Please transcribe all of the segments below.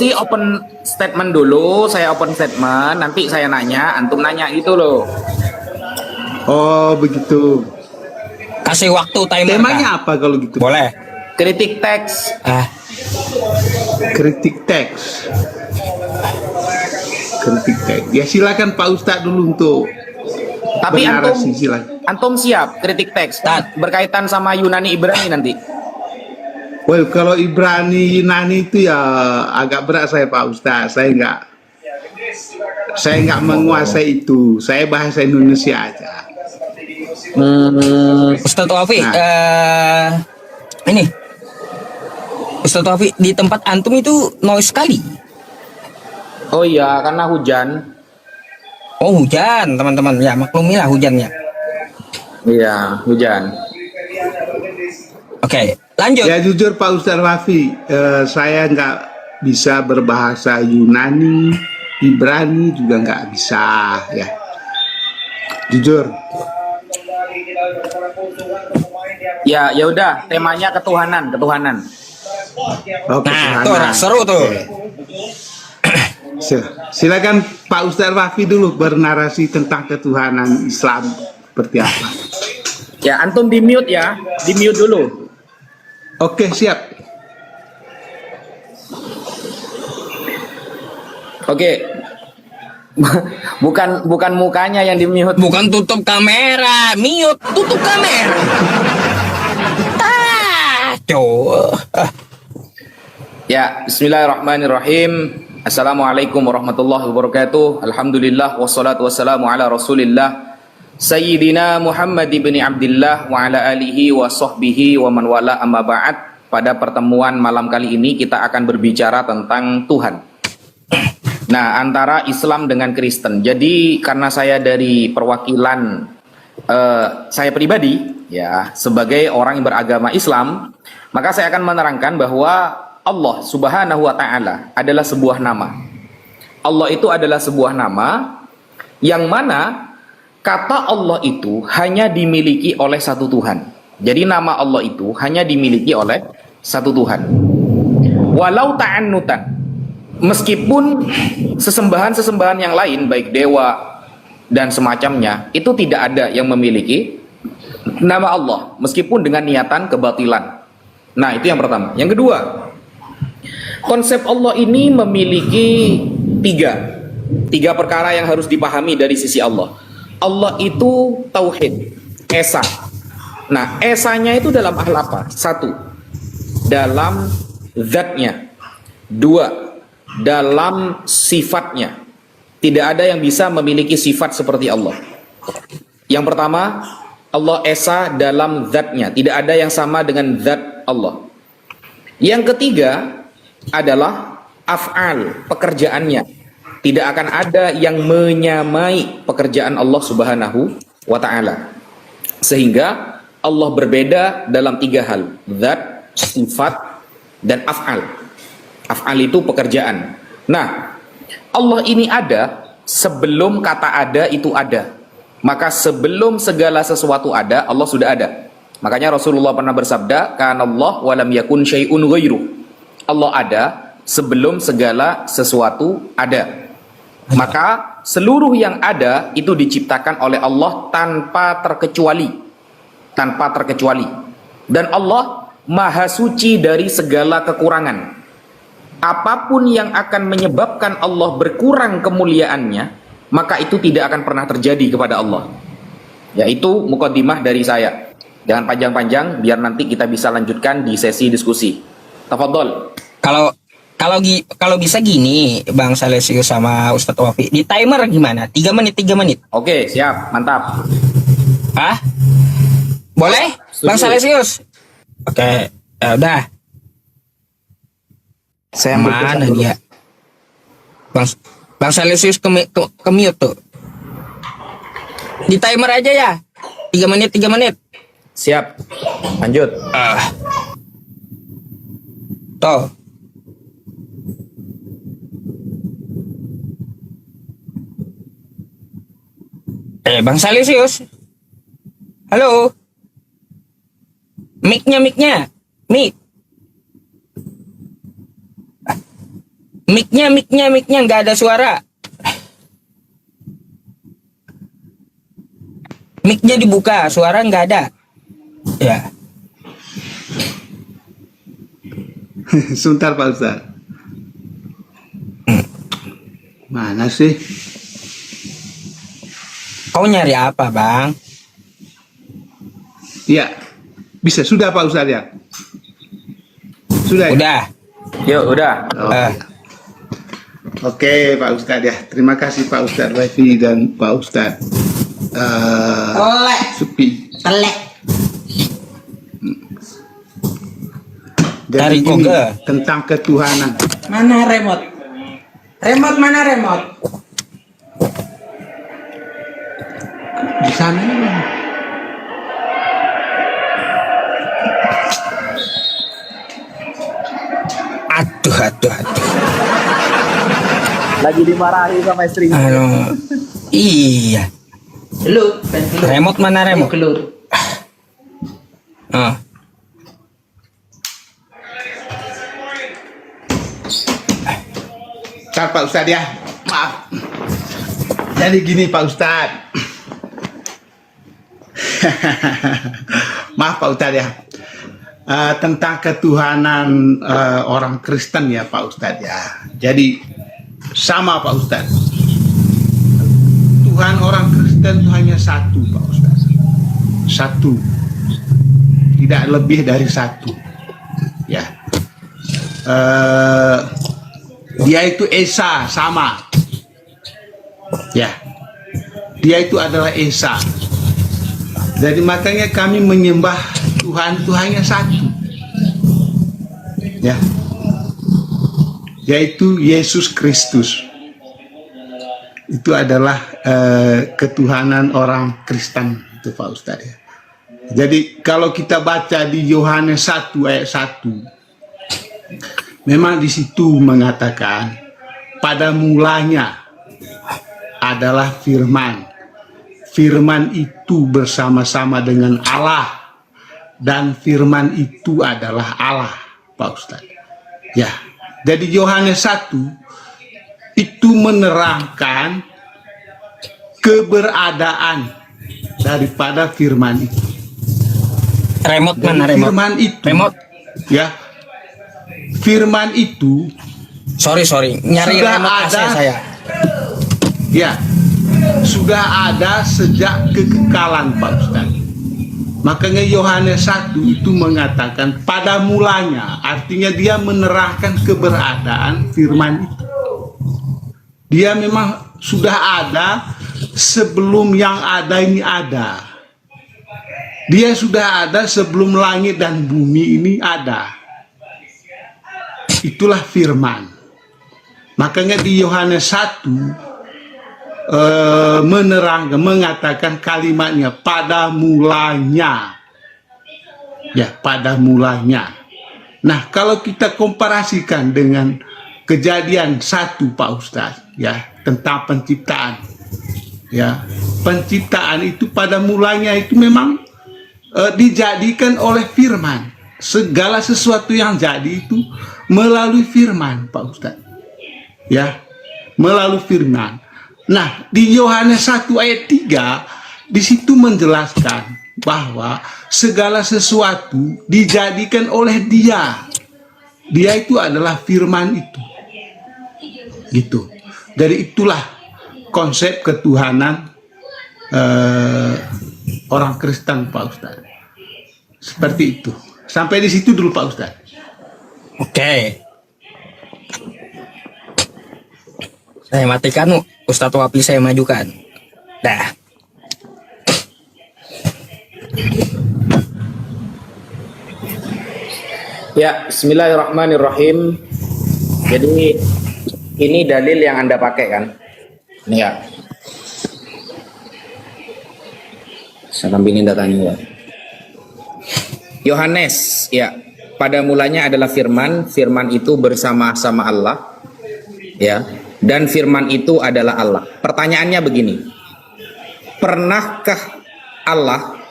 sih open statement dulu, saya open statement, nanti saya nanya, antum nanya gitu loh. Oh begitu. Kasih waktu timer Temanya Kak. apa kalau gitu? Boleh. Kritik teks. Kritik teks. Kritik teks. Ya silakan Pak Ustadz dulu untuk Tapi antum, bernarasi, silakan. antum siap kritik teks berkaitan sama Yunani Ibrani nanti. Well, kalau Ibrani Yunani itu ya agak berat saya Pak Ustadz. Saya nggak menguasai itu. Saya bahasa Indonesia aja. Ustadz Wafi, Nah. ini Ustadz Wafi, di tempat antum itu noise sekali. Oh iya, karena hujan. Oh hujan teman-teman, ya maklumilah hujannya. Iya, hujan. Oke, lanjut. Ya jujur Pak Ustadz Wafi, saya nggak bisa berbahasa Yunani, Ibrani juga nggak bisa ya. Jujur. Ya, ya udah, temanya ketuhanan, ketuhanan. Oh, Nah, tuh seru tuh. Oke. Silakan Pak Ustadz Wafi dulu bernarasi tentang ketuhanan Islam seperti apa. Ya, antum di mute ya, di mute dulu. Oke, siap. Oke. bukan mukanya yang di mute. Bukan tutup kamera, mute, tutup kamera. Ya, bismillahirrahmanirrahim. Assalamualaikum warahmatullahi wabarakatuh. Alhamdulillah wassalatu wassalamu ala Rasulillah Sayyidina Muhammad ibn Abdillah wa ala alihi wa sahbihi wa man wala amma ba'd. Pada pertemuan malam kali ini kita akan berbicara tentang Tuhan. Nah, antara Islam dengan Kristen. Jadi karena saya dari perwakilan saya pribadi ya sebagai orang yang beragama Islam, maka saya akan menerangkan bahwa Allah Subhanahu wa taala adalah sebuah nama. Allah itu adalah sebuah nama yang mana kata Allah itu hanya dimiliki oleh satu Tuhan. Jadi nama Allah itu hanya dimiliki oleh satu Tuhan. Walau ta'annutan, meskipun sesembahan-sesembahan yang lain baik dewa dan semacamnya itu tidak ada yang memiliki nama Allah meskipun dengan niatan kebatilan. Nah, itu yang pertama. Yang kedua, konsep Allah ini memiliki tiga perkara yang harus dipahami dari sisi Allah. Allah itu tauhid, esa. Nah, esanya itu dalam hal apa? Satu, dalam zatnya. Dua, dalam sifatnya. Tidak ada yang bisa memiliki sifat seperti Allah. Yang pertama, Allah esa dalam zatnya. Tidak ada yang sama dengan zat Allah. Yang ketiga adalah af'al, pekerjaannya. Tidak akan ada yang menyamai pekerjaan Allah Subhanahu wa ta'ala. Sehingga Allah berbeda dalam tiga hal: zat, sifat, dan af'al. Af'al itu pekerjaan. Nah, Allah ini ada sebelum kata ada itu ada. Maka sebelum segala sesuatu ada, Allah sudah ada. Makanya Rasulullah pernah bersabda, "Kanallah wa lam yakun syai'un ghairu." Allah ada sebelum segala sesuatu ada. Maka seluruh yang ada itu diciptakan oleh Allah tanpa terkecuali. Tanpa terkecuali. Dan Allah maha suci dari segala kekurangan. Apapun yang akan menyebabkan Allah berkurang kemuliaannya, maka itu tidak akan pernah terjadi kepada Allah. Yaitu mukadimah dari saya. Jangan panjang-panjang, biar nanti kita bisa lanjutkan di sesi diskusi. Tafadhol. Kalau bisa gini, Bang Salesius sama Ustadz Wafi, di timer gimana? 3 menit, 3 menit. Oke, siap, mantap. Hah? Boleh, Bang Salesius? Oke, ya udah. Saya Mana dia? Bang Salesius ke mute tuh. Di timer aja ya. 3 menit, 3 menit. Siap. Lanjut. Tuh. Bang Salesius. Halo. Mic-nya. Mic. Mic-nya nggak ada suara. Mic-nya dibuka, suara nggak ada. Ya. Sebentar Pak Ustaz. Mana sih? Kau nyari apa, Bang? Ya, bisa. Sudah Pak Ustaz ya? Sudah ya? Udah. Yuk, udah. Oke Pak Ustaz ya. Terima kasih Pak Ustaz Revi dan Pak Ustaz Supi. Cari Jadi ini Google. tentang ketuhanan. Mana remote? Mana remote? Di sana ya. Aduh. Lagi dimarahi sama istrinya. Iya. Lu, Remote mana remote? Kelur. Oh. Ntar Pak Ustaz ya. Maaf. Jadi gini Pak Ustaz. Maaf Pak Ustaz ya. Tentang ketuhanan orang Kristen ya Pak Ustaz ya. Jadi sama Pak Ustaz. Tuhan orang Kristen itu hanya satu Pak Ustaz. Satu. Tidak lebih dari satu. Ya. Dia itu Esa, sama. Ya. Dia itu adalah Esa. Jadi makanya kami menyembah Tuhan itu hanya satu. Ya. Yaitu Yesus Kristus. Itu adalah ketuhanan orang Kristen itu Pak Ustaz ya. Jadi kalau kita baca di Yohanes 1 ayat 1, memang di situ mengatakan pada mulanya adalah firman. Firman itu bersama-sama dengan Allah dan firman itu adalah Allah, Pak Ustaz. Ya. Jadi Yohanes 1 itu menerangkan keberadaan daripada firman itu. Remote Dan mana remote? firman itu, Remote. ya, firman itu Sorry. Nyari Sudah remote AC ada. saya. ya sudah ada sejak kekekalan Pak Ustaz. Makanya Yohanes 1 itu mengatakan pada mulanya, artinya dia menerangkan keberadaan firman itu. Dia memang sudah ada sebelum yang ada ini ada. Dia sudah ada sebelum langit dan bumi ini ada. Itulah firman. Makanya di Yohanes 1 menerangkan, mengatakan kalimatnya pada mulanya. Ya, pada mulanya. Nah, kalau kita komparasikan dengan Kejadian 1 Pak Ustaz, ya, tentang penciptaan. Ya, penciptaan itu pada mulanya itu memang dijadikan oleh firman. Segala sesuatu yang jadi itu melalui firman Pak Ustaz. Ya, melalui firman. Nah, di Yohanes 1 ayat 3 di situ menjelaskan bahwa segala sesuatu dijadikan oleh Dia. Dia itu adalah firman itu. Gitu. Dari itulah konsep ketuhanan orang Kristen Pak Ustaz. Seperti itu. Sampai di situ dulu Pak Ustaz. Oke. Saya matikan, Ustadz Wapi saya majukan. Dah. Ya, bismillahirrahmanirrahim. Jadi ini dalil yang Anda pakai kan? Ini ya. Saya tampilin datanya. Yohanes, ya. Pada mulanya adalah firman, firman itu bersama-sama Allah. Ya. Dan firman itu adalah Allah. Pertanyaannya begini. Pernahkah Allah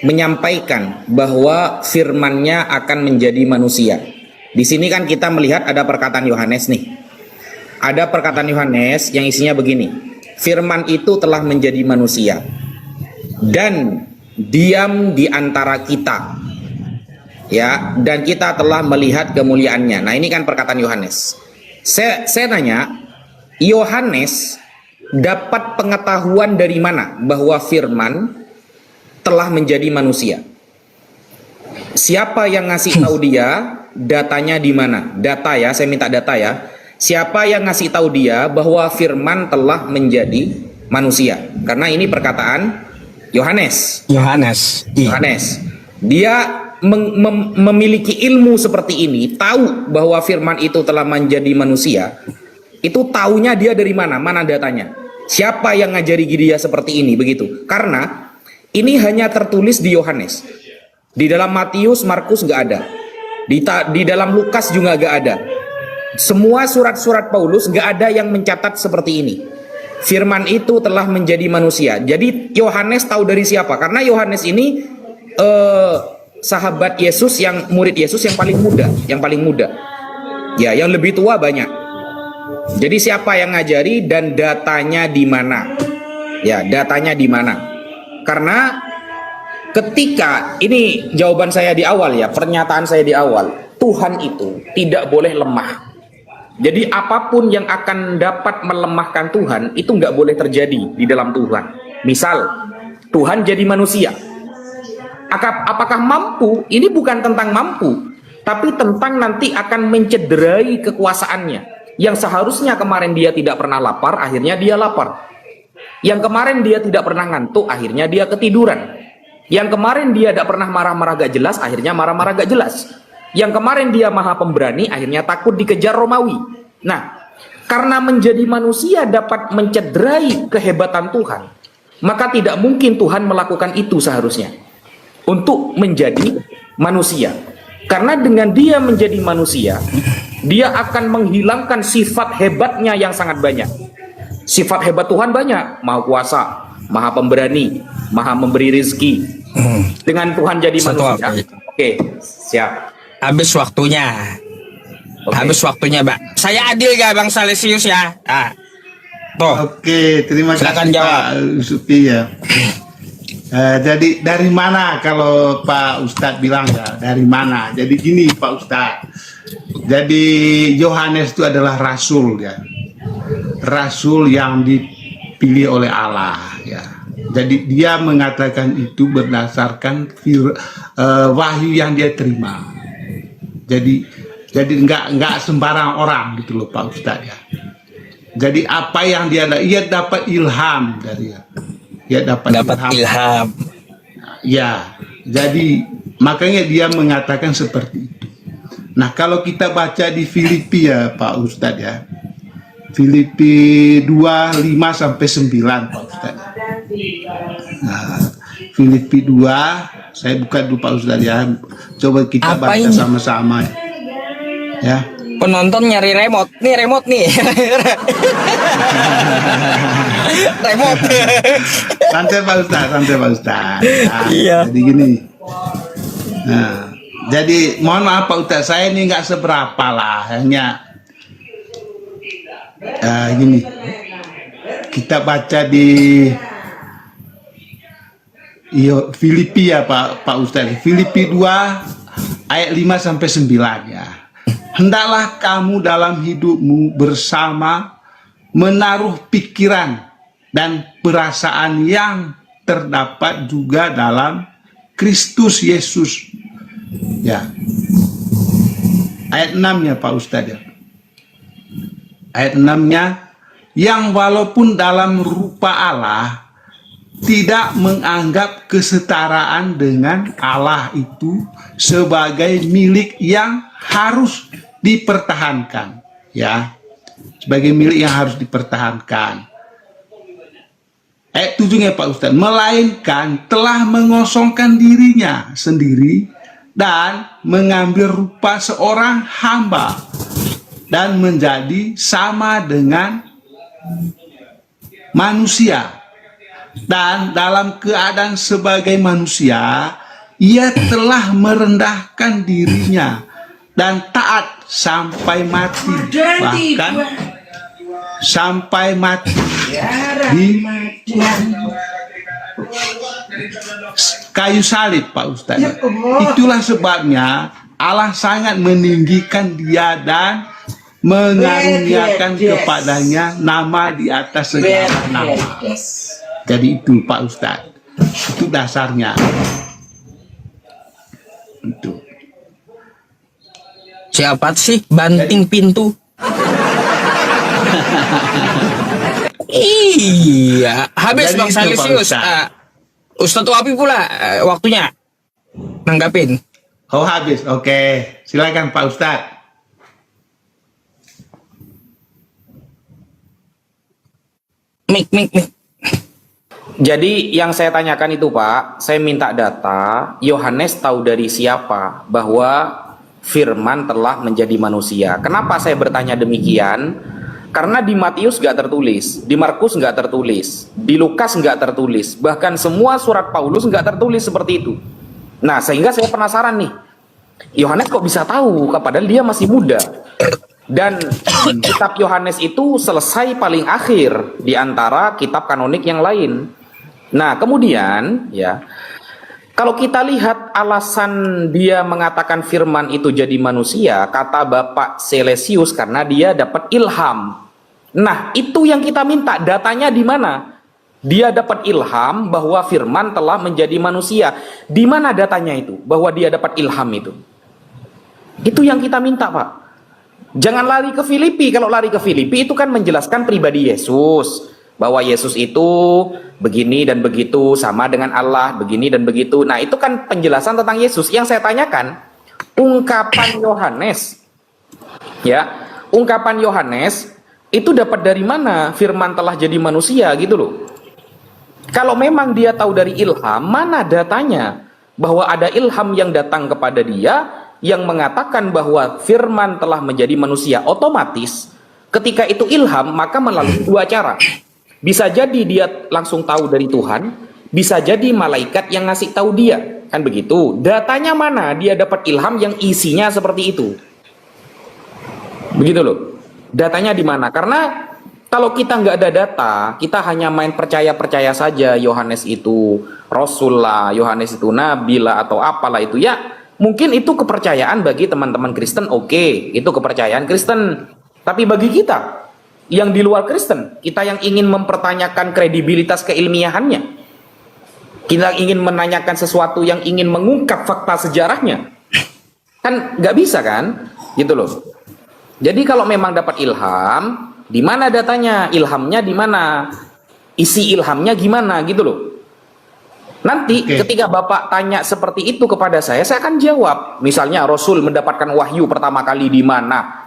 menyampaikan bahwa firman-Nya akan menjadi manusia? Di sini kan kita melihat ada perkataan Yohanes nih. ada perkataan Yohanes yang isinya begini. Firman itu telah menjadi manusia dan diam di antara kita. Ya, dan kita telah melihat kemuliaannya. Nah, ini kan perkataan Yohanes. Saya nanya, Yohanes dapat pengetahuan dari mana bahwa firman telah menjadi manusia? Siapa yang ngasih tahu dia? Datanya di mana? Data ya, saya minta data ya. Siapa yang ngasih tahu dia bahwa firman telah menjadi manusia? Karena ini perkataan Yohanes. Yohanes. Iya. Yohanes. Dia memiliki ilmu seperti ini, tahu bahwa firman itu telah menjadi manusia. Itu taunya dia dari mana? Mana datanya? Siapa yang ngajari dia seperti ini? Begitu. Karena ini hanya tertulis di Yohanes. Di dalam Matius, Markus nggak ada. Di dalam Lukas juga nggak ada. Semua surat-surat Paulus nggak ada yang mencatat seperti ini. Firman itu telah menjadi manusia. Jadi Yohanes tahu dari siapa? Karena Yohanes ini sahabat Yesus, yang murid Yesus yang paling muda, ya, yang lebih tua banyak. Jadi siapa yang ngajari dan datanya di mana? Ya, datanya di mana? Karena ketika ini jawaban saya di awal ya, pernyataan saya di awal, Tuhan itu tidak boleh lemah. Jadi apapun yang akan dapat melemahkan Tuhan itu nggak boleh terjadi di dalam Tuhan. Misal Tuhan jadi manusia. Apakah mampu? Ini bukan tentang mampu, tapi tentang nanti akan mencederai kekuasaannya. Yang seharusnya kemarin dia tidak pernah lapar, akhirnya dia lapar. Yang kemarin dia tidak pernah ngantuk, akhirnya dia ketiduran. Yang kemarin dia tidak pernah marah-marah gak jelas, akhirnya marah-marah gak jelas. Yang kemarin dia maha pemberani, akhirnya takut dikejar Romawi. Nah, karena menjadi manusia dapat mencederai kehebatan Tuhan, maka tidak mungkin Tuhan melakukan itu seharusnya. Untuk menjadi manusia. Karena dengan dia menjadi manusia, dia akan menghilangkan sifat hebatnya yang sangat banyak. Sifat hebat Tuhan banyak, maha kuasa, maha pemberani, maha memberi rezeki. Dengan Tuhan jadi manusia. Oke, siap. Habis waktunya. Oke. Habis waktunya, Mbak. Saya adil gak Bang Salesius ya? Tuh. Oke, terima Silakan kasih jawab. Pak Supi ya. Jadi dari mana kalau Pak Ustadz bilang ya, dari mana? Jadi gini Pak Ustadz. Jadi Yohanes itu adalah rasul ya. Rasul yang dipilih oleh Allah ya. Jadi dia mengatakan itu berdasarkan wahyu yang dia terima. Jadi nggak sembarang orang gitu loh Pak Ustadz ya. Jadi apa yang ia dapat ilham dari dia dapat ilham. Ya, jadi makanya dia mengatakan seperti itu. Nah, kalau kita baca di Filipi ya Pak Ustadz ya. Filipi 2:5 sampai 9 Pak Ustadz. Nah, Filipi 2, saya buka dulu Pak Ustadz ya. Coba kita Apa baca ini? sama-sama ya. Penonton nyari remote. Nih remote nih. Remote. Santai Pak Ustadz. Nah, Iya. jadi gini. Nah, jadi mohon maaf Pak Ustadz, saya ini nggak seberapa lah, hanya gini. Kita baca di Filipi ya Pak Ustadz. Filipi 2 ayat 5 sampai 9 ya. Hendaklah kamu dalam hidupmu bersama menaruh pikiran dan perasaan yang terdapat juga dalam Kristus Yesus. Ya. Ayat 6 ya Pak Ustadz ya. Ayat 6-nya, yang walaupun dalam rupa Allah tidak menganggap kesetaraan dengan Allah itu sebagai milik yang harus dipertahankan, ya, sebagai milik yang harus dipertahankan. Ayat 7-nya Pak Ustadz, melainkan telah mengosongkan dirinya sendiri dan mengambil rupa seorang hamba dan menjadi sama dengan manusia, dan dalam keadaan sebagai manusia ia telah merendahkan dirinya dan taat sampai mati, bahkan sampai mati di kayu salib, Pak Ustadz. Itulah sebabnya Allah sangat meninggikan dia dan mengaruniakan kepadanya nama di atas segala nama. Jadi itu Pak Ustadz, itu dasarnya. Itu. Siapa sih banting pintu? Iya, habis Jadi Bang itu, Salesius. Pak Ustadz Wapi pula waktunya nanggapin. Oh habis, oke. Silakan Pak Ustadz. Mik. Jadi yang saya tanyakan itu Pak, saya minta data, Yohanes tahu dari siapa bahwa firman telah menjadi manusia. Kenapa saya bertanya demikian? Karena di Matius nggak tertulis, di Markus nggak tertulis, di Lukas nggak tertulis, bahkan semua surat Paulus nggak tertulis seperti itu. Nah, sehingga saya penasaran nih, Yohanes kok bisa tahu, padahal dia masih muda. Dan kitab Yohanes itu selesai paling akhir di antara kitab kanonik yang lain. Nah, kemudian ya, kalau kita lihat alasan dia mengatakan firman itu jadi manusia, kata Bapak Salesius karena dia dapat ilham. Nah, itu yang kita minta, datanya di mana? Dia dapat ilham bahwa firman telah menjadi manusia. Di mana datanya itu? Bahwa dia dapat ilham itu. Itu yang kita minta, Pak. Jangan lari ke Filipi. Kalau lari ke Filipi itu kan menjelaskan pribadi Yesus. Bahwa Yesus itu begini dan begitu, sama dengan Allah, begini dan begitu. Nah, itu kan penjelasan tentang Yesus. Yang saya tanyakan, ungkapan Yohanes. Ya, ungkapan Yohanes itu dapat dari mana firman telah jadi manusia gitu loh. Kalau memang dia tahu dari ilham, mana datanya bahwa ada ilham yang datang kepada dia yang mengatakan bahwa firman telah menjadi manusia? Otomatis ketika itu ilham, maka melalui dua cara. Bisa jadi dia langsung tahu dari Tuhan, bisa jadi malaikat yang ngasih tahu dia, kan begitu. Datanya mana dia dapat ilham yang isinya seperti itu? Begitu loh. Datanya di mana? Karena kalau kita nggak ada data, kita hanya main percaya-percaya saja Yohanes itu Rasul lah, Yohanes itu Nabi lah, atau apalah itu ya. Mungkin itu kepercayaan bagi teman-teman Kristen, oke, itu kepercayaan Kristen. Tapi bagi kita yang di luar Kristen, kita yang ingin mempertanyakan kredibilitas keilmiahannya, kita ingin menanyakan sesuatu yang ingin mengungkap fakta sejarahnya, kan nggak bisa kan, gitu loh. Jadi kalau memang dapat ilham, di mana datanya? Ilhamnya di mana? Isi ilhamnya gimana gitu loh. Nanti ketika Bapak tanya seperti itu kepada saya akan jawab. Misalnya Rasul mendapatkan wahyu pertama kali di mana?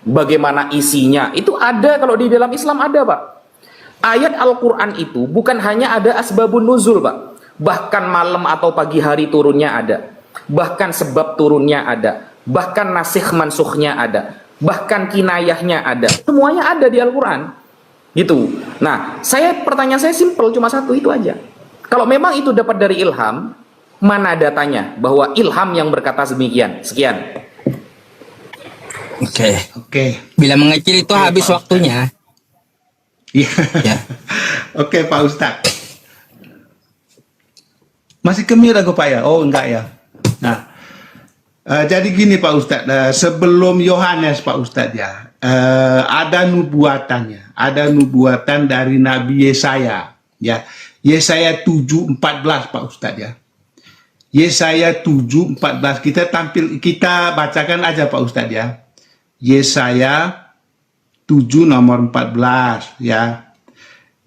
Bagaimana isinya? Itu ada, kalau di dalam Islam ada, Pak. Ayat Al-Quran itu bukan hanya ada asbabun nuzul, Pak. Bahkan malam atau pagi hari turunnya ada. Bahkan sebab turunnya ada. Bahkan nasikh mansukhnya ada. Bahkan kinayahnya ada. Semuanya ada di Al-Quran. Gitu. Nah, pertanyaan saya simple, cuma satu, itu aja. Kalau memang itu dapat dari ilham, mana datanya bahwa ilham yang berkata demikian? Sekian. Oke. Bila mengecil itu habis Pak waktunya. Iya. Ya. Oke, Pak Ustadz. Masih kemir aku Pak ya? Oh enggak ya. Nah, jadi gini Pak Ustadz, sebelum Yohanes Pak Ustadz ya, ada nubuatannya, ada nubuatan dari Nabi Yesaya, ya, Yesaya 7:14 Pak Ustadz ya, Yesaya 7:14 kita bacakan aja Pak Ustadz ya, Yesaya 7 nomor 14 ya,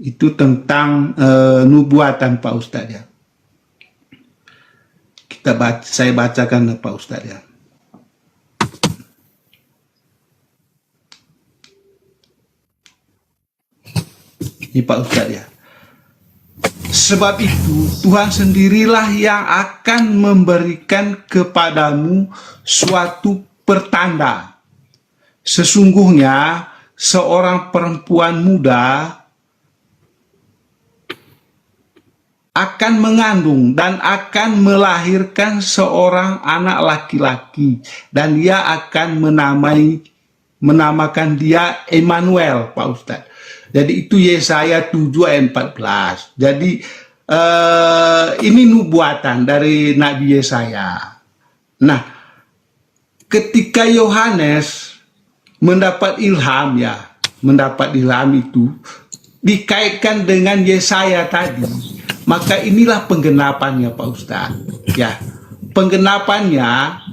itu tentang nubuatan Pak Ustadz ya. Saya bacakan Pak Ustadz ya. Ini Pak Ustadz ya. Sebab itu Tuhan sendirilah yang akan memberikan kepadamu suatu pertanda. Sesungguhnya seorang perempuan muda akan mengandung dan akan melahirkan seorang anak laki-laki, dan ia akan menamai menamakan dia Emmanuel, Pak Ustadz. Jadi itu Yesaya 7 ayat 14. Jadi ini nubuatan dari Nabi Yesaya. Nah, ketika Yohanes mendapat ilham itu dikaitkan dengan Yesaya tadi, maka inilah penggenapannya, Pak Ustadz. Ya, penggenapannya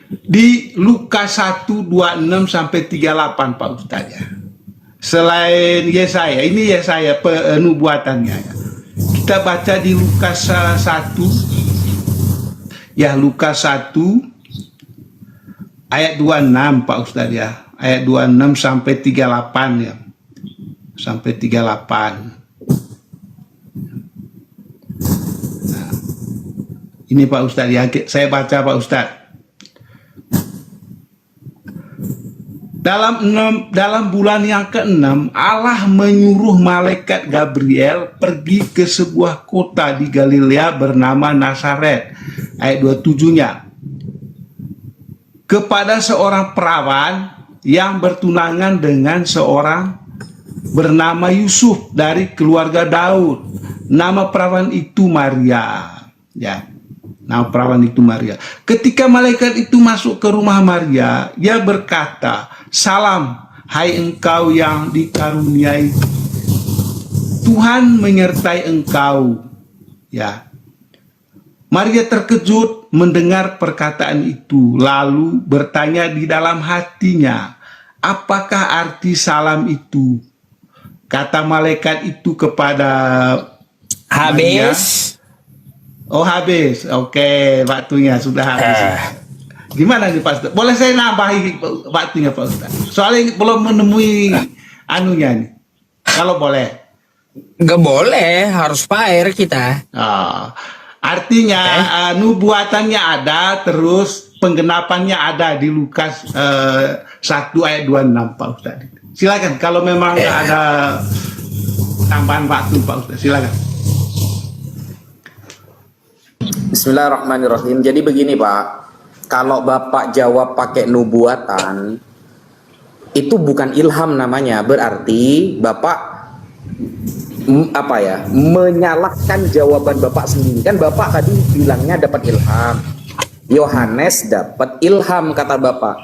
di Lukas 1:26 sampai 38, Pak Ustadz ya. Selain Yesaya, ini Yesaya penubuatannya ya. Kita baca di Lukas 1 ya, Lukas 1 ayat 26, Pak Ustadz ya. Ayat 26 sampai 38 ya. Sampai 38. Nah, ini Pak Ustadz ya, saya baca Pak Ustadz. Dalam bulan yang ke-6, Allah menyuruh malaikat Gabriel pergi ke sebuah kota di Galilea bernama Nazaret. Ayat 27-nya. Kepada seorang perawan yang bertunangan dengan seorang bernama Yusuf dari keluarga Daud. Nama perawan itu Maria. Ya. Nama perawan itu Maria. Ketika malaikat itu masuk ke rumah Maria, ia berkata, "Salam, hai engkau yang dikaruniai, Tuhan menyertai engkau." Ya. Maria terkejut mendengar perkataan itu, lalu bertanya di dalam hatinya, "Apakah arti salam itu?" Kata malaikat itu kepada Maria, Habis. "Oh, habis. Oke, waktunya sudah habis." Gimana nih Pak Ustadz? Boleh saya nambahi waktunya Pak Ustadz? Soalnya belum menemui anunya nih. Kalau boleh. Gak boleh, harus fair kita. Oh, artinya nubuatannya ada, terus penggenapannya ada di Lukas 1 ayat 26, Pak Ustadz. Silakan kalau memang nggak ada tambahan waktu, Pak Ustadz, silakan. Bismillahirrahmanirrahim. Jadi begini Pak, kalau Bapak jawab pakai nubuatan, itu bukan ilham namanya. Berarti Bapak menyalahkan jawaban Bapak sendiri. Kan Bapak tadi bilangnya dapat ilham. Yohanes dapat ilham kata Bapak.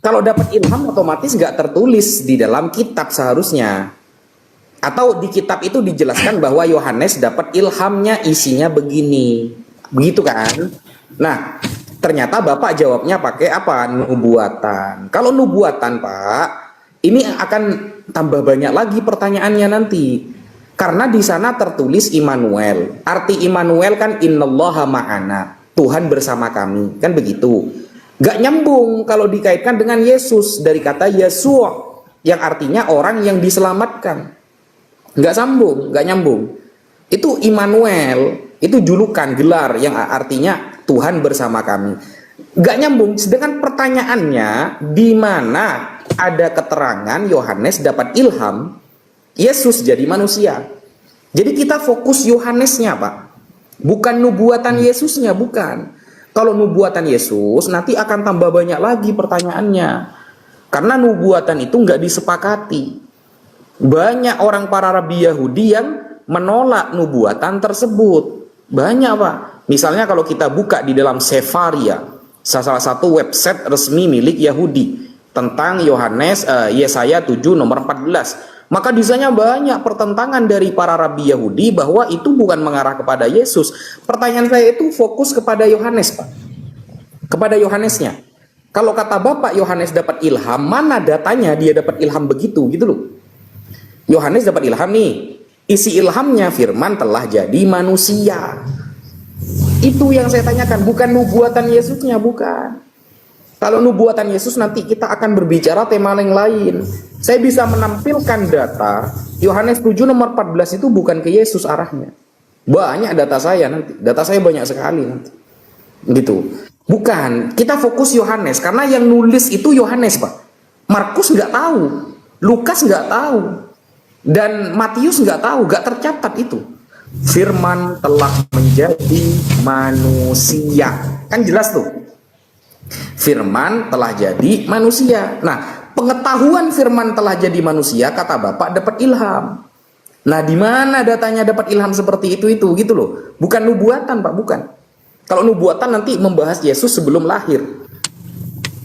Kalau dapat ilham otomatis nggak tertulis di dalam kitab seharusnya. Atau di kitab itu dijelaskan bahwa Yohanes dapat ilhamnya isinya begini. Begitu kan? Nah, ternyata Bapak jawabnya pakai apa? Nubuatan. Kalau nubuatan, Pak, ini akan tambah banyak lagi pertanyaannya nanti. Karena di sana tertulis Immanuel. Arti Immanuel kan innallaha ma'ana. Tuhan bersama kami. Kan begitu. Gak nyambung kalau dikaitkan dengan Yesus dari kata Yesua yang artinya orang yang diselamatkan. Gak sambung, gak nyambung. Itu Immanuel. Itu julukan, gelar yang artinya Tuhan bersama kami. Gak nyambung. Sedangkan pertanyaannya, di mana ada keterangan Yohanes dapat ilham, Yesus jadi manusia. Jadi kita fokus Yohanesnya, Pak. Bukan nubuatan Yesusnya, bukan. Kalau nubuatan Yesus, nanti akan tambah banyak lagi pertanyaannya. Karena nubuatan itu nggak disepakati. Banyak orang para rabi Yahudi yang menolak nubuatan tersebut. Banyak Pak. Misalnya kalau kita buka di dalam Sefaria, salah satu website resmi milik Yahudi tentang Yohanes Yesaya 7 nomor 14. Maka di sana banyak pertentangan dari para rabi Yahudi bahwa itu bukan mengarah kepada Yesus. Pertanyaan saya itu fokus kepada Yohanes, Pak. Kepada Yohanesnya. Kalau kata Bapak Yohanes dapat ilham, mana datanya dia dapat ilham begitu gitu loh. Yohanes dapat ilham nih. Isi ilhamnya firman telah jadi manusia. Itu yang saya tanyakan, bukan nubuatan Yesusnya, bukan. Kalau nubuatan Yesus nanti kita akan berbicara tema yang lain. Saya bisa menampilkan data Yohanes 7 nomor 14 itu bukan ke Yesus arahnya. Banyak data saya nanti. Data saya banyak sekali nanti. Gitu. Bukan, kita fokus Yohanes karena yang nulis itu Yohanes, Pak. Markus nggak tahu, Lukas nggak tahu, dan Matius nggak tahu, nggak tercatat itu. Firman telah menjadi manusia. Kan jelas tuh. Firman telah jadi manusia. Nah, pengetahuan firman telah jadi manusia, kata Bapak dapat ilham. Nah, di mana datanya dapat ilham seperti itu gitu loh. Bukan nubuatan, Pak, bukan. Kalau nubuatan nanti membahas Yesus sebelum lahir.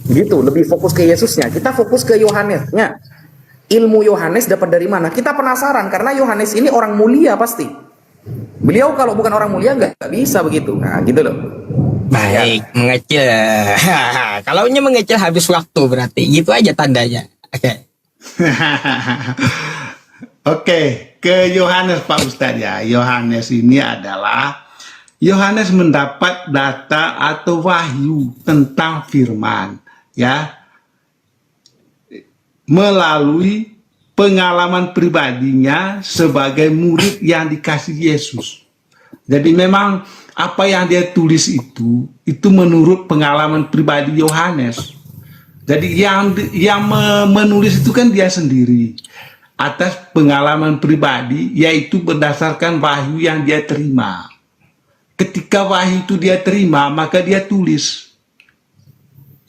Gitu, lebih fokus ke Yesusnya. Kita fokus ke Yohanesnya. Ilmu Yohanes dapat dari mana? Kita penasaran karena Yohanes ini orang mulia pasti. Beliau kalau bukan orang mulia nggak bisa begitu. Nah, gitu loh. Baik, mengecil. Kalau mengecil habis waktu berarti. Gitu aja tandanya. Oke. Oke, ke Yohanes Pak Ustadz ya. Yohanes ini adalah Yohanes mendapat data atau wahyu tentang firman ya melalui pengalaman pribadinya sebagai murid yang dikasih Yesus. Jadi memang apa yang dia tulis itu menurut pengalaman pribadi Yohanes. Jadi yang menulis itu kan dia sendiri atas pengalaman pribadi, yaitu berdasarkan wahyu yang dia terima. Ketika wahyu itu dia terima, maka dia tulis.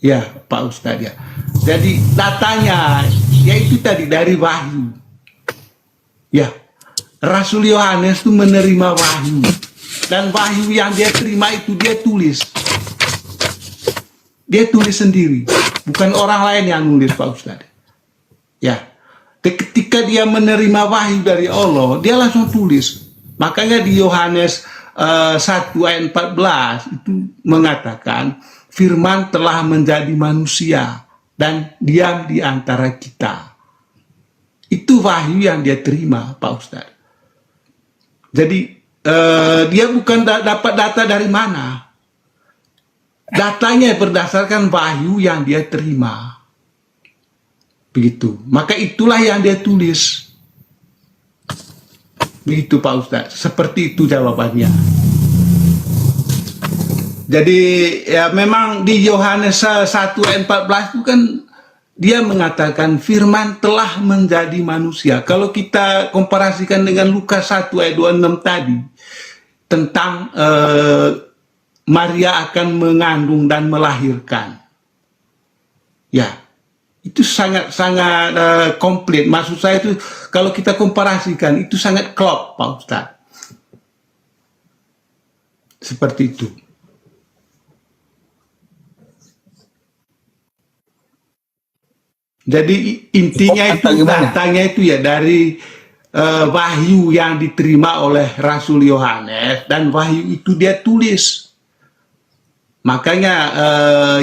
Ya, Pak Ustadz ya. Jadi datanya yaitu tadi dari wahyu. Ya, Rasul Yohanes itu menerima wahyu. Dan wahyu yang dia terima itu dia tulis. Dia tulis sendiri. Bukan orang lain yang nulis, Pak Ustadz. Ya. Ketika dia menerima wahyu dari Allah, dia langsung tulis. Makanya di Yohanes 1 ayat 14 itu mengatakan firman telah menjadi manusia dan diam di antara kita. Itu wahyu yang dia terima, Pak Ustadz. Jadi dia bukan dapat data dari mana. Datanya berdasarkan wahyu yang dia terima. Begitu. Maka itulah yang dia tulis. Begitu Pak Ustadz. Seperti itu jawabannya. Jadi ya memang di Yohanes 1 ayat 14 itu kan dia mengatakan firman telah menjadi manusia. Kalau kita komparasikan dengan Lukas 1 ayat 26 tadi tentang Maria akan mengandung dan melahirkan. Ya. Itu sangat komplit. Maksud saya itu kalau kita komparasikan itu sangat klop, Pak Ustadz. Seperti itu. Jadi intinya itu datanya itu ya dari wahyu yang diterima oleh Rasul Yohanes dan wahyu itu dia tulis. Makanya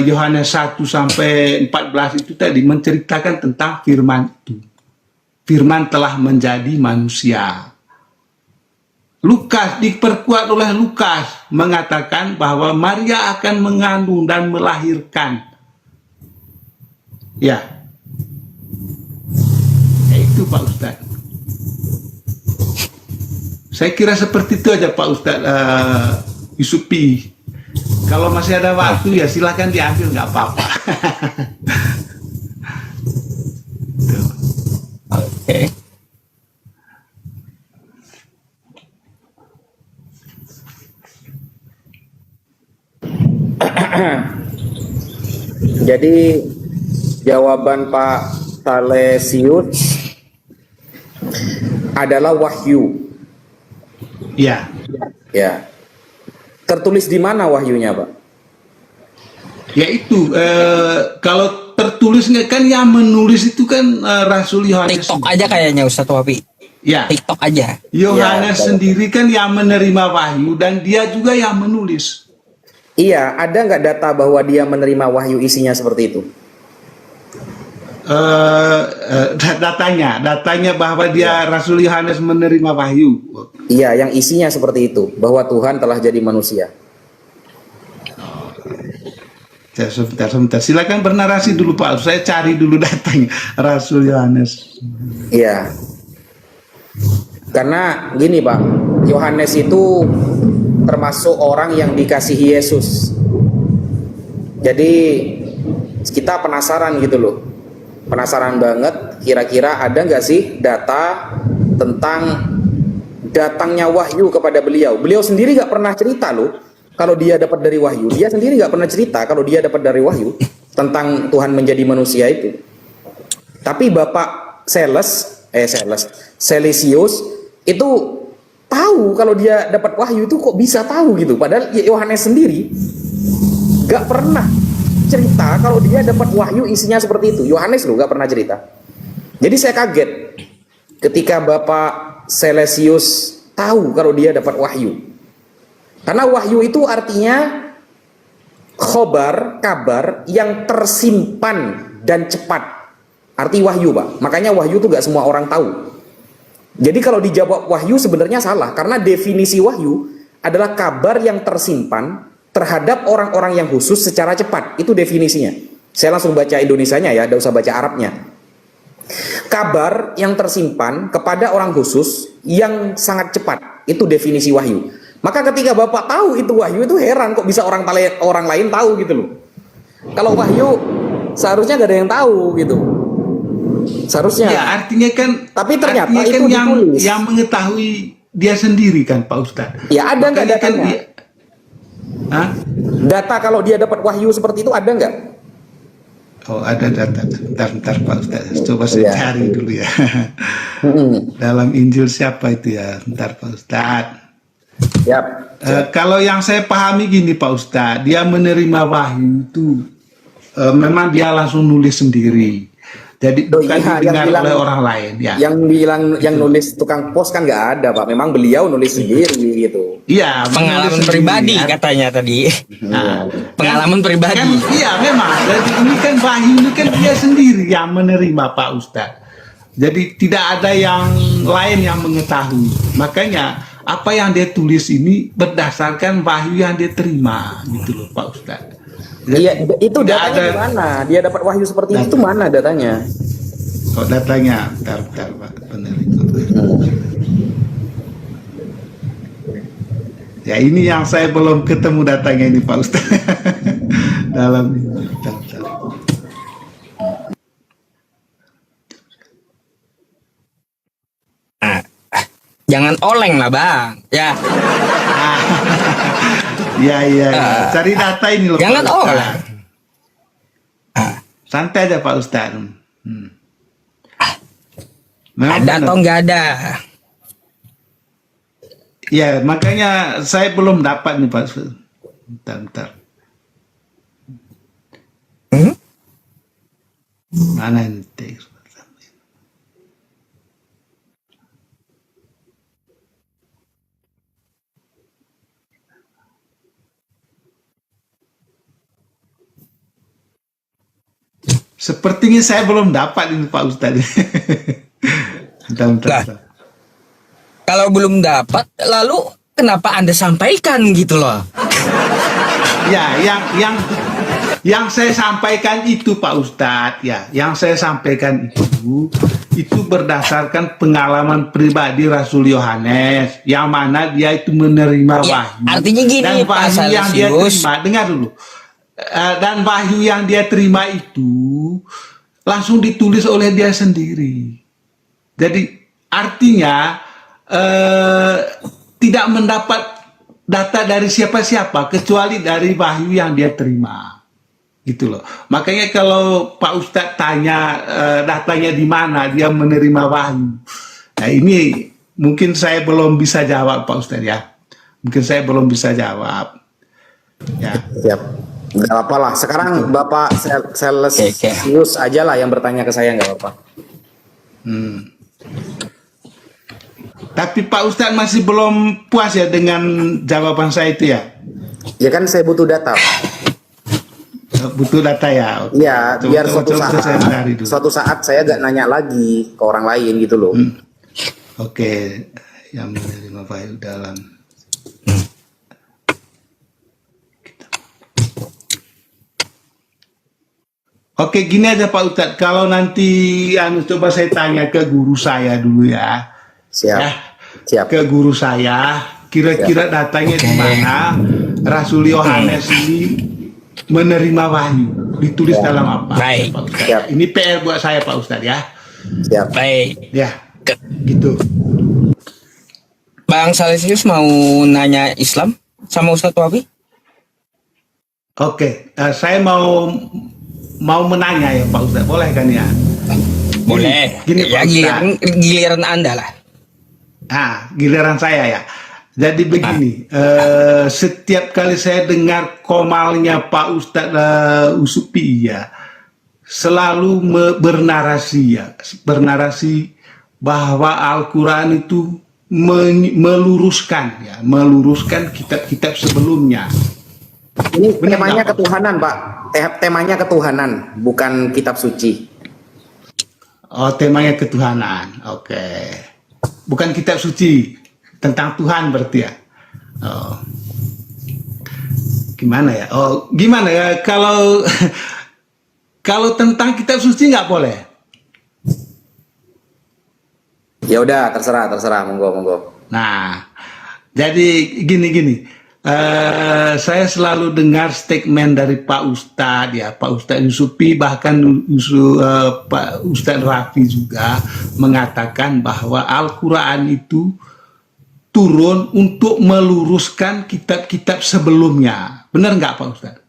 Yohanes 1 sampai 14 itu tadi menceritakan tentang firman itu. Firman telah menjadi manusia. Lukas diperkuat oleh Lukas mengatakan bahwa Maria akan mengandung dan melahirkan. Ya. Itu Pak Ustadz. Saya kira seperti itu aja Pak Ustadz Yusupi. Kalau masih ada waktu ya silahkan diambil, nggak apa-apa. Oke. Jadi jawaban Pak Salesius adalah wahyu. Ya. Ya. Tertulis di mana wahyunya, Pak? Yaitu kalau tertulisnya kan yang menulis itu kan Rasul Yohanes. TikTok aja kayaknya Ustadz Wafi. Ya. TikTok aja. Yohanes Ya, sendiri kan yang menerima wahyu dan dia juga yang menulis. Iya, ada nggak data bahwa dia menerima wahyu isinya seperti itu? Datanya bahwa dia Rasul Yohanes menerima wahyu. Iya, yang isinya seperti itu, bahwa Tuhan telah jadi manusia. Sebentar. Silakan bernarasi dulu Pak. Saya cari dulu datanya Rasul Yohanes. Iya. Karena gini Pak, Yohanes itu termasuk orang yang dikasihi Yesus. Jadi kita penasaran gitu loh. Penasaran banget, kira-kira ada nggak sih data tentang datangnya wahyu kepada beliau. Beliau sendiri nggak pernah cerita loh kalau dia dapat dari wahyu. Dia sendiri nggak pernah cerita kalau dia dapat dari wahyu tentang Tuhan menjadi manusia itu. Tapi Bapak Selesius itu tahu kalau dia dapat wahyu itu, kok bisa tahu gitu. Padahal Yohanes sendiri gak pernah cerita kalau dia dapat wahyu isinya seperti itu. Yohanes loh gak pernah cerita. Jadi saya kaget ketika Bapak Selesius tahu kalau dia dapat wahyu. Karena wahyu itu artinya kabar yang tersimpan dan cepat. Arti wahyu, Pak. Makanya wahyu itu gak semua orang tahu. Jadi kalau dijawab wahyu sebenarnya salah, karena definisi wahyu adalah kabar yang tersimpan terhadap orang-orang yang khusus secara cepat. Itu definisinya. Saya langsung baca Indonesianya ya, tidak usah baca Arabnya. Kabar yang tersimpan kepada orang khusus yang sangat cepat. Itu definisi wahyu. Maka ketika Bapak tahu itu wahyu, itu heran kok bisa orang lain tahu gitu loh. Kalau wahyu seharusnya gak ada yang tahu gitu. Seharusnya. Ya, artinya kan. Tapi ternyata artinya itu kan ditulis. yang mengetahui dia sendiri kan, Pak Ustadz. Ya, ada nggak Makanya kan datanya? Hah? Data kalau dia dapat wahyu seperti itu ada nggak? Oh, ada data. Bentar Pak Ustadz. Coba saya Iya. cari dulu ya. Dalam Injil siapa itu ya? Bentar Pak Ustadz. Yap. Kalau yang saya pahami gini Pak Ustadz, dia menerima wahyu itu memang dia langsung nulis sendiri. Jadi bukan didengar oleh orang lain ya. Yang nulis tukang pos kan nggak ada, Pak. Memang beliau nulis sendiri gitu. Iya, Pengalaman menulis pribadi sendiri, kan. katanya tadi. Nah, Pengalaman pribadi. Kan, iya memang. Jadi ini kan wahyu ini kan dia sendiri yang menerima Pak Ustadz. Jadi tidak ada yang lain yang mengetahui. Makanya apa yang dia tulis ini berdasarkan wahyu yang dia terima gitu loh Pak Ustadz. Iya, itu tidak datanya ada- di mana? Dia dapat wahyu seperti itu mana datanya? Kok datanya? Bentar Pak, benar itu. Ya ini yang saya belum ketemu datanya ini Pak Ustaz. Dalam ini. Bentar. Jangan oleng lah, Bang. Ya. Iya. Cari data ini loh. Jangan Pak Ustaz. oleng. Santai aja Pak Ustaz. Memang Ada benar. atau nggak ada? Ya, makanya saya belum dapat nih Pak Ustaz. Bentar. Mana ini teks? Sepertinya saya belum dapat ini Pak Ustaz. Bentar. Kalau belum dapat, lalu kenapa Anda sampaikan gitu loh? Ya, yang saya sampaikan itu Pak Ustadz ya, yang saya sampaikan itu berdasarkan pengalaman pribadi Rasul Yohanes, yang mana dia itu menerima Ya, wahyu. artinya gini, dan Pak wahyu yang dia Salesius. terima, dengar dulu. Dan wahyu yang dia terima itu langsung ditulis oleh dia sendiri. Jadi artinya tidak mendapat data dari siapa-siapa kecuali dari wahyu yang dia terima, gitu loh. Makanya kalau Pak Ustadz tanya datanya di mana dia menerima wahyu, nah ini mungkin saya belum bisa jawab Pak Ustadz ya. Mungkin saya belum bisa jawab. Ya. Siap. Nggak apa-apa lah. Sekarang Bapak Selesius aja lah yang bertanya ke saya, nggak apa-apa. Tapi Pak Ustadz masih belum puas ya dengan jawaban saya itu ya. Ya kan saya butuh data. Butuh data ya. Iya, biar Coba saya cari dulu. suatu saat saya gak nanya lagi ke orang lain gitu loh. Oke, yang menerima wahyu dalam. Oke, gini aja Pak Ustadz. Kalau nanti coba saya tanya ke guru saya dulu ya. Siap. Ya, Siap. ke guru saya, kira-kira datanya di mana Rasul Yohanes ini menerima wahyu, ditulis dalam apa? Baik. Pak Ustadz. Siap. Ini PR buat saya Pak Ustadz ya. Siap. Baik. Ya, gitu. Bang Salesius mau nanya Islam sama Ustadz Wafi? Oke, saya mau menanya ya Pak Ustadz, boleh kan ya? Boleh. Gini, Ya Pak Ustaz. giliran Anda lah. Giliran saya ya. Jadi begini, setiap kali saya dengar komalnya Pak Ustadz Usupi ya, selalu bernarasi bahwa Al-Quran itu meluruskan kitab-kitab sebelumnya. Ini Benar temanya nggak, Pak? ketuhanan, Pak. Temanya ketuhanan, bukan kitab suci. Oh, temanya ketuhanan. Oke. Bukan kitab suci, tentang Tuhan berarti ya. Oh. Gimana ya? Oh, gimana ya kalau kalau tentang kitab suci nggak boleh? Ya udah, terserah, monggo. Nah, jadi gini. Saya selalu dengar statement dari Pak Ustadz ya, Pak Ustadz Yusufi, bahkan Pak Ustadz Rafi juga mengatakan bahwa Al-Quran itu turun untuk meluruskan kitab-kitab sebelumnya. Benar nggak Pak Ustadz?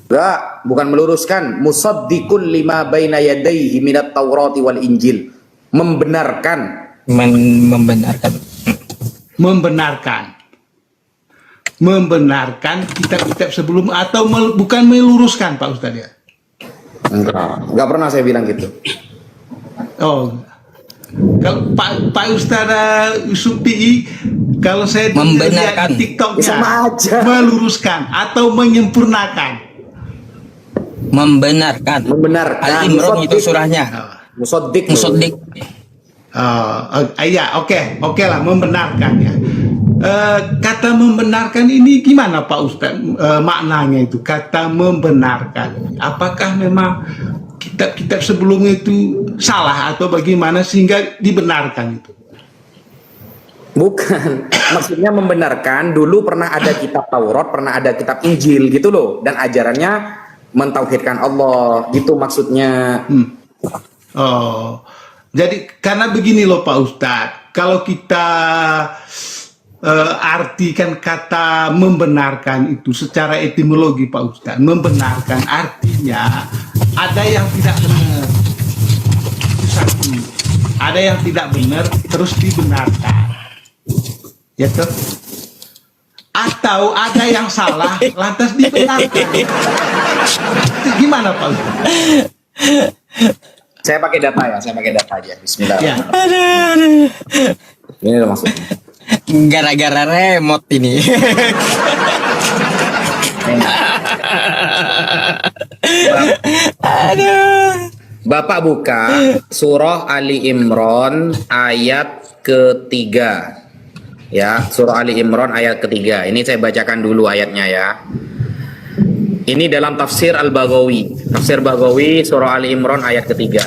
Enggak, bukan meluruskan. Musaddiqul lima baina yadayhi minat Taurati wal Injil. Membenarkan. Membenarkan kitab-kitab sebelum atau bukan meluruskan Pak Ustadz ya? Enggak pernah saya bilang gitu. Oh, kalau Pak Ustadz Yusufi, kalau saya Membenarkan. lihat di TikToknya, Sama aja. meluruskan atau menyempurnakan. Membenarkan. Al-Imran itu surahnya. Musaddiq. Musaddiq. Iya, oke lah, membenarkan ya. Kata membenarkan ini gimana Pak Ustadz, maknanya itu kata membenarkan? Apakah memang kitab-kitab sebelumnya itu salah atau bagaimana sehingga dibenarkan itu? Bukan, maksudnya membenarkan. Dulu pernah ada kitab Taurat, pernah ada kitab Injil gitu loh, dan ajarannya mentauhidkan Allah, gitu maksudnya. Oh, jadi karena begini loh Pak Ustadz, kalau kita artikan kata membenarkan itu secara etimologi Pak Ustadz, membenarkan artinya ada yang tidak benar, itu satu. Ada yang tidak benar terus dibenarkan, ya toh? Atau ada yang salah lantas dibenarkan. Itu gimana Pak Ustadz? Saya pakai data aja. Bismillah. Ya. Ini loh maksudnya. Gara-gara remote ini. Aduh. Bapak buka surah Ali Imran ayat ketiga. Ya, surah Ali Imran ayat ketiga. Ini saya bacakan dulu ayatnya ya. Ini dalam tafsir Al-Baghawi. Tafsir Baghawi surah Ali Imran ayat ketiga.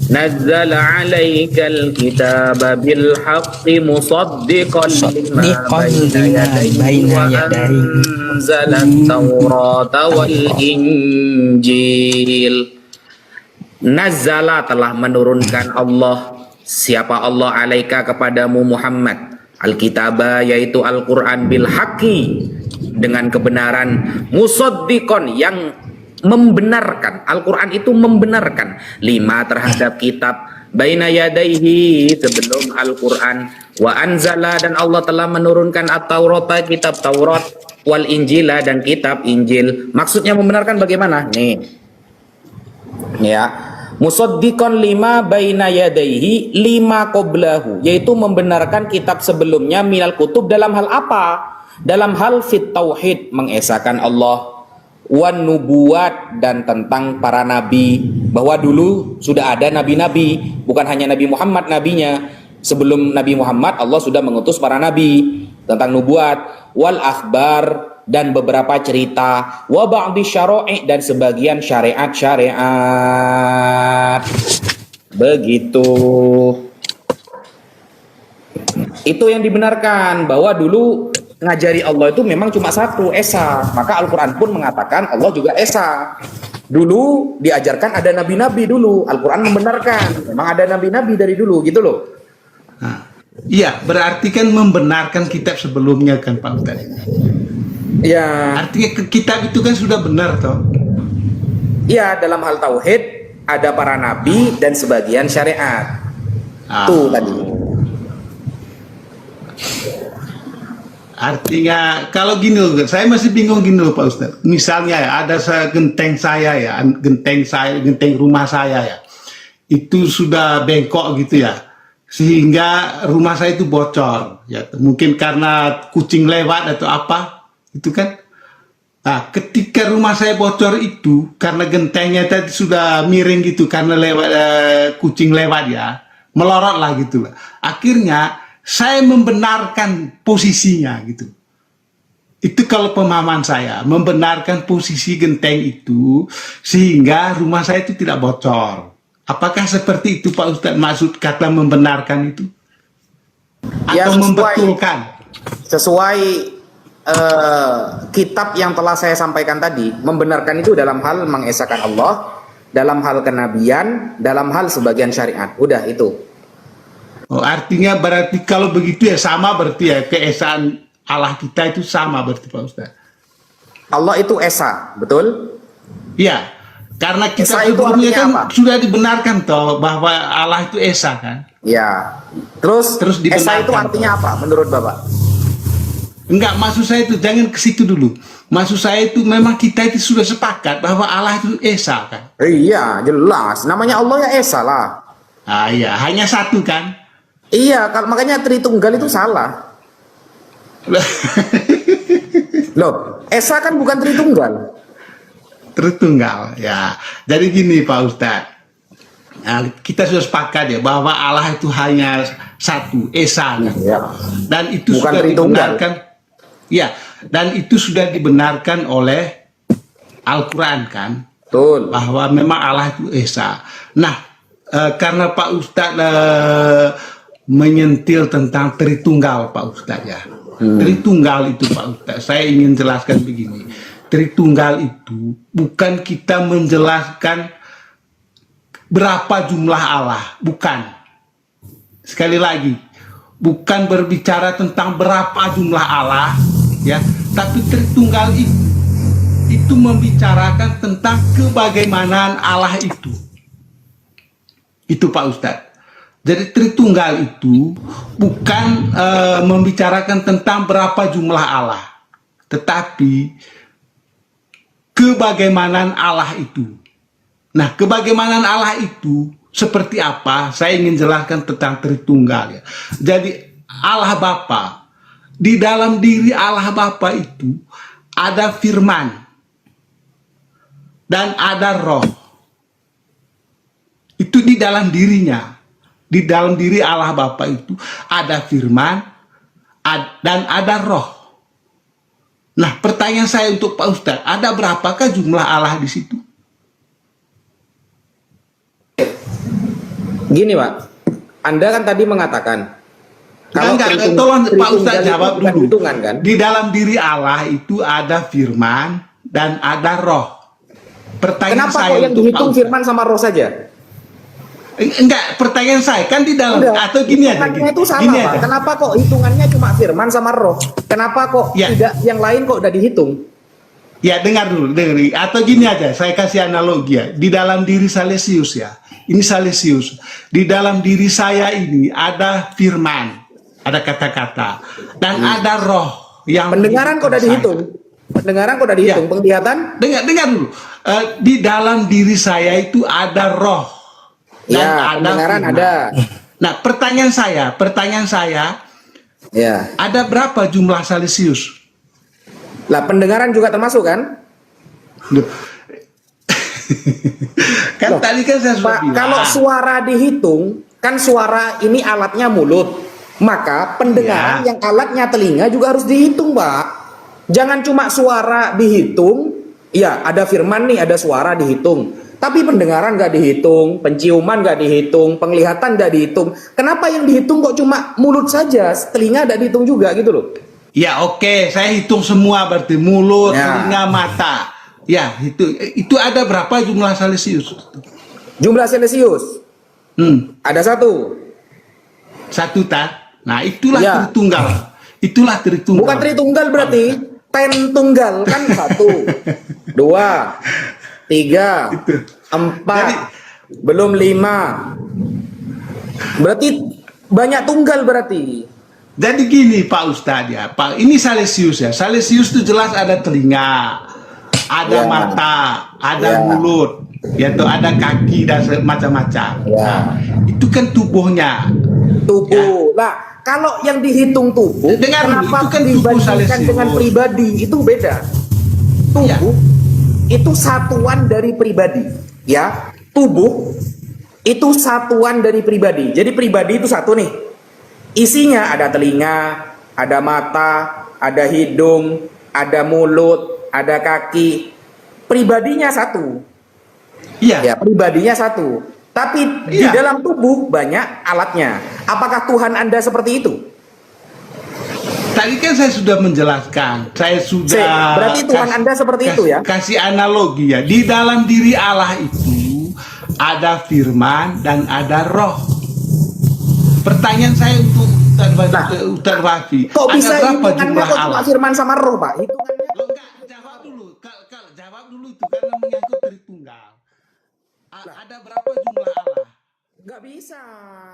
Nazzala 'alaikal kitaba bil haqqi musaddiqan lima baina yadayhi wa anzala at-taurata wal injil. Nazzala telah menurunkan Allah, siapa Allah, 'alaika kepadamu Muhammad, al-kitaba yaitu Al-Qur'an bil haqqi dengan kebenaran, musaddiqan yang membenarkan. Al-Quran itu membenarkan lima terhadap kitab, baina yadaihi sebelum Al-Quran, wa anzala dan Allah telah menurunkan at-taurata kitab Taurat, wal injila dan kitab Injil. Maksudnya membenarkan bagaimana? Nih ya, musaddiqan lima baina yadaihi lima qoblahu, yaitu membenarkan kitab sebelumnya minal kutub. Dalam hal apa? Dalam hal fit tauhid, mengesahkan Allah, wan nubuat dan tentang para nabi, bahwa dulu sudah ada nabi-nabi, bukan hanya Nabi Muhammad nabinya. Sebelum Nabi Muhammad Allah sudah mengutus para nabi, tentang nubuat, wal akhbar dan beberapa cerita, wa ba'di syara'i dan sebagian syariat-syariat. Begitu. Itu yang dibenarkan, bahwa dulu ngajari Allah itu memang cuma satu, Esa. Maka Al-Quran pun mengatakan Allah juga Esa. Dulu diajarkan ada nabi-nabi dulu. Al-Quran membenarkan memang ada nabi-nabi dari dulu gitu loh. Iya, berarti kan membenarkan kitab sebelumnya kan Pak Ustadz. Ya. Artinya kitab itu kan sudah benar toh. Iya, dalam hal tauhid ada para nabi, dan sebagian syariat. Ah. Tuh tadi. Artinya kalau gini loh, saya masih bingung gini loh Pak Ustadz. Misalnya ya, ada genteng rumah saya ya, itu sudah bengkok gitu ya, sehingga rumah saya itu bocor. Ya, mungkin karena kucing lewat atau apa, itu kan. Nah, ketika rumah saya bocor itu, karena gentengnya tadi sudah miring gitu, karena kucing lewat ya, melorot lah gitu lah. Akhirnya saya membenarkan posisinya gitu. Itu kalau pemahaman saya, membenarkan posisi genteng itu sehingga rumah saya itu tidak bocor. Apakah seperti itu Pak Ustadz maksud kata membenarkan itu? Ya, Atau membetulkan? Sesuai kitab yang telah saya sampaikan tadi, membenarkan itu dalam hal mengesahkan Allah, dalam hal kenabian, dalam hal sebagian syariat. Udah itu. Oh, artinya berarti kalau begitu ya sama berarti ya keesaan Allah kita itu sama berarti Pak Ustadz. Allah itu esa, betul? Iya, karena kita Esa itu sebelumnya artinya kan apa? sudah dibenarkan toh bahwa Allah itu esa kan. Ya. Terus esa dibenarkan. itu artinya apa menurut Bapak? Enggak, maksud saya itu jangan ke situ dulu. Maksud saya itu memang kita itu sudah sepakat bahwa Allah itu esa kan. Iya, jelas. Namanya Allah ya esa lah. Ah iya, hanya satu kan. Iya, makanya Tritunggal itu salah. Loh, esa kan bukan Tritunggal. Tritunggal ya. Jadi gini Pak Ustadz, nah, kita sudah sepakat ya bahwa Allah itu hanya satu, esa kan? Ya. Dan itu Bukan sudah Tritunggal. dibenarkan. Ya, dan itu sudah dibenarkan oleh Al-Quran kan, Betul. bahwa memang Allah itu esa. Nah, karena Pak Ustadz menyentil tentang Tritunggal Pak Ustadz ya. Tritunggal itu Pak Ustadz, saya ingin jelaskan begini. Tritunggal itu bukan kita menjelaskan berapa jumlah Allah, bukan. Sekali lagi, bukan berbicara tentang berapa jumlah Allah, ya, tapi Tritunggal itu membicarakan tentang kebagaimanaan Allah itu. Itu Pak Ustadz. Jadi Tritunggal itu bukan membicarakan tentang berapa jumlah Allah, tetapi kebagaimanaan Allah itu. Nah, kebagaimanaan Allah itu seperti apa? Saya ingin jelaskan tentang Tritunggal ya. Jadi Allah Bapa, di dalam diri Allah Bapa itu ada firman dan ada roh. Itu di dalam dirinya. Di dalam diri Allah Bapa itu ada firman dan ada roh. Nah, pertanyaan saya untuk Pak Ustadz, ada berapakah jumlah Allah di situ? Gini Pak, Anda kan tadi mengatakan Enggak, tolong Pak Ustadz jawab bukan dulu. hitungan kan? Di dalam diri Allah itu ada firman dan ada roh. Pertanyaan Kenapa saya kok yang untuk dihitung Pak firman sama roh saja? Enggak, pertanyaan saya kan di dalam Udah, atau gini aja. hitungannya itu sama Gini Pak. aja. Kenapa kok hitungannya cuma firman sama roh? Kenapa kok Ya. tidak yang lain kok udah dihitung? Ya dengar dulu, dengar. Atau gini aja, saya kasih analogi ya. Di dalam diri Salesius ya, ini Salesius. Di dalam diri saya ini ada firman, ada kata-kata, dan ada roh yang Pendengaran kok udah dihitung? Pendengaran kok udah dihitung? Ya. Penglihatan? Dengar dulu. Di dalam diri saya itu ada roh. Dan Ya, pendengaran firman. ada. Nah, pertanyaan saya, Ya. ada berapa jumlah Salesius? Lah pendengaran juga termasuk kan? Loh. Kan Loh, tadi kan saya sudah Pak, bilang. kalau suara dihitung, kan suara ini alatnya mulut. Maka pendengaran Ya. yang alatnya telinga juga harus dihitung, Pak. Jangan cuma suara dihitung. Ya, ada firman nih, ada suara dihitung. Tapi pendengaran nggak dihitung, penciuman nggak dihitung, penglihatan nggak dihitung. Kenapa yang dihitung kok cuma mulut saja, telinga nggak dihitung juga gitu loh? Ya oke, saya hitung semua berarti mulut, Ya. telinga, mata. Ya, itu ada berapa jumlah Salesius? Jumlah Celsius ada satu. Satu tak? Nah, itulah Ya. Tritunggal. Itulah Tritunggal. Bukan Tritunggal berarti, Tentunggal kan 1, 2, 3, 4, Belum 5. Berarti banyak tunggal berarti. Jadi gini Pak Ustadz ya, Pak, ini Celsius ya. Celsius itu jelas ada telinga, ada Ya. mata, ada Ya. mulut, yaitu ada kaki dan macam-macam. Ya. Itu kan tubuhnya. Tubuh. Nah, kalau yang dihitung tubuh, Dengar dulu, kenapa itu kan tubuh dibandingkan Celsius. dengan pribadi? Itu beda. Tubuh itu satuan dari pribadi, ya. Tubuh itu satuan dari pribadi. Jadi pribadi itu satu nih. Isinya ada telinga, ada mata, ada hidung, ada mulut, ada kaki. Pribadinya satu. Iya. Ya, pribadinya satu. Tapi di Iya. dalam tubuh banyak alatnya. Apakah Tuhan Anda seperti itu? Tadi kan saya sudah menjelaskan, saya sudah. Berarti Tuhan Anda seperti itu ya? Kasih analogi ya. Di dalam diri Allah itu ada firman dan ada roh. Pertanyaan saya untuk Ustaz Wafi, Kok bisa ada berapa hitungannya jumlah kok cuma Allah? firman sama roh, Pak? Hitungannya Lo enggak jawab dulu, kalau jawab dulu itu karena menyangkut Tritunggal. Ada berapa jumlah Allah? nggak bisa.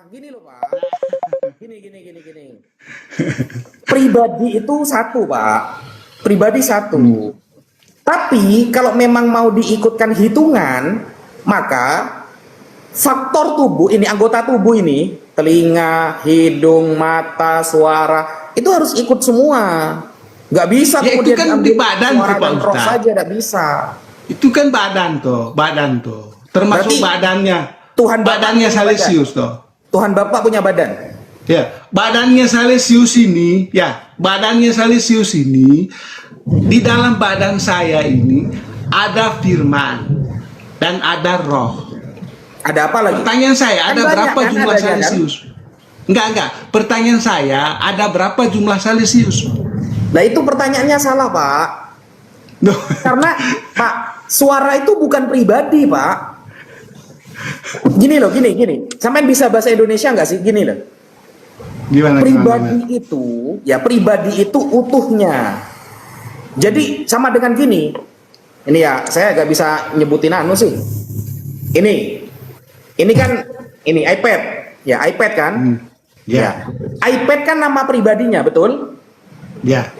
Gini loh, Pak. Gini. Pribadi itu satu, Pak. Pribadi satu. Tapi kalau memang mau diikutkan hitungan, maka faktor tubuh ini, anggota tubuh ini, telinga, hidung, mata, suara, itu harus ikut semua. Nggak bisa Ya, itu kemudian kan diambil di badan suara tuh, Pak dan roh Ustaz. saja, nggak bisa. Itu kan badan tuh. Termasuk Berarti badannya. Tuhan Bapa badannya punya Celsius toh. Tuhan Bapa punya badan. Ya, badannya Celsius ini, di dalam badan saya ini ada firman dan ada roh. Ada apa lagi? Pertanyaan saya, Kan ada banyak berapa kan jumlah adanya, kan? Celsius? Enggak. Pertanyaan saya, ada berapa jumlah Celsius? Nah itu pertanyaannya salah, Pak. Duh. Karena Pak, suara itu bukan pribadi, Pak. Gini loh, gini. Sampai bisa bahasa Indonesia nggak sih? Gini loh. Gimana? Pribadi itu utuhnya. Jadi sama dengan gini. Ini ya, saya nggak bisa nyebutin anu sih. Ini kan iPad. Ya, iPad kan? Ya. iPad kan nama pribadinya, betul? Ya.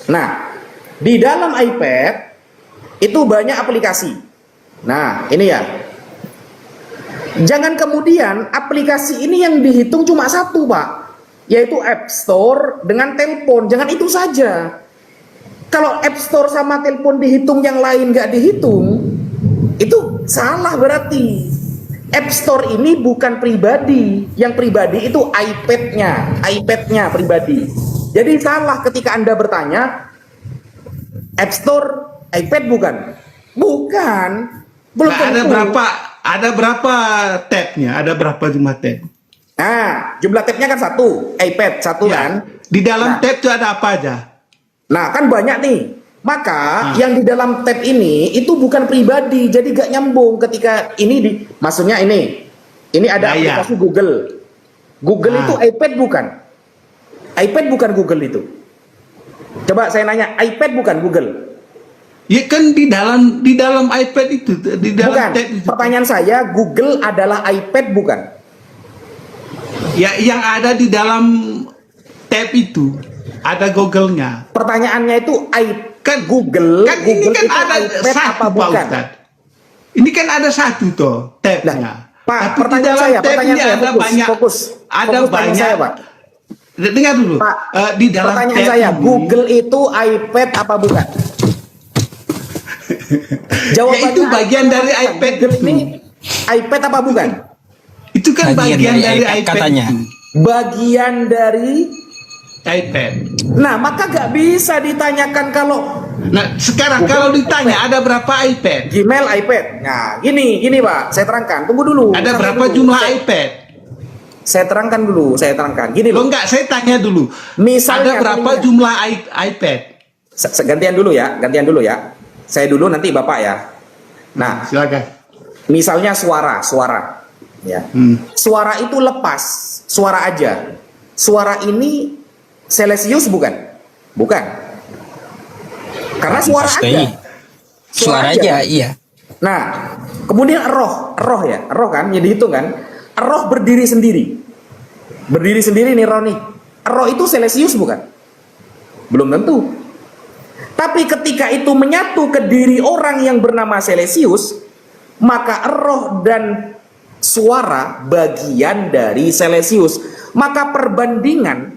Nah, di dalam iPad itu banyak aplikasi. Nah, ini ya. Jangan kemudian aplikasi ini yang dihitung cuma satu, Pak. Yaitu App Store dengan telepon. Jangan itu saja. Kalau App Store sama telepon dihitung, yang lain nggak dihitung, itu salah berarti. App Store ini bukan pribadi. Yang pribadi itu iPad-nya pribadi. Jadi salah ketika Anda bertanya, App Store iPad bukan? Bukan. Belum Nah, tentu. ada berapa tab-nya? Ada berapa jumlah tab? Nah, jumlah tab-nya kan satu, iPad satu kan? Di dalam Nah. tab itu ada apa aja? Nah, kan banyak nih. Maka yang di dalam tab ini itu bukan pribadi, jadi gak nyambung ketika maksudnya ini ada Nah, aplikasi Google. Google itu iPad bukan? iPad bukan Google itu. Coba saya nanya, iPad bukan Google? Ya kan di dalam iPad itu, di dalam Bukan. tab itu. Pertanyaan saya, Google adalah iPad bukan? Ya, yang ada di dalam tab itu ada Google-nya. Pertanyaannya itu Kan Google ini kan itu ada iPad satu, apa Pak bukan? Ustadz. Ini kan ada satu toh tabnya. Nah, Pak, Tapi di pertanyaan dalam saya, tab pertanyaan ini saya, ada fokus, banyak, fokus pertanyaan banyak. saya, Pak. Dengar dulu. Pak, Di dalam pertanyaan tab saya, ini, Google itu iPad apa bukan? Ya, itu bagian dari iPad Google itu. ini iPad apa bukan? Itu kan bagian dari iPad katanya. itu. Bagian dari. iPad. Nah, maka gak bisa ditanyakan kalau Nah, sekarang Google kalau ditanya ada berapa iPad? Gmail iPad. Nah, gini Pak, saya terangkan. Tunggu dulu. Ada Sampai berapa dulu. jumlah iPad? Saya terangkan dulu. Gini Lo loh. enggak, saya tanya dulu. Misalnya ada berapa tadinya. jumlah iPad? Gantian dulu ya. Saya dulu nanti Bapak ya. Nah, Silakan. misalnya suara, ya. Suara itu lepas, suara aja. Suara ini Celsius bukan? Bukan. Karena suara Pasti. aja. Suara aja, kan? iya. Nah, kemudian roh ya, roh kan, jadi itu kan, roh berdiri sendiri. Berdiri sendiri nih roh nih. Roh itu Celsius bukan? Belum tentu. Tapi ketika itu menyatu ke diri orang yang bernama Celsius, maka roh dan suara bagian dari Celsius. Maka perbandingan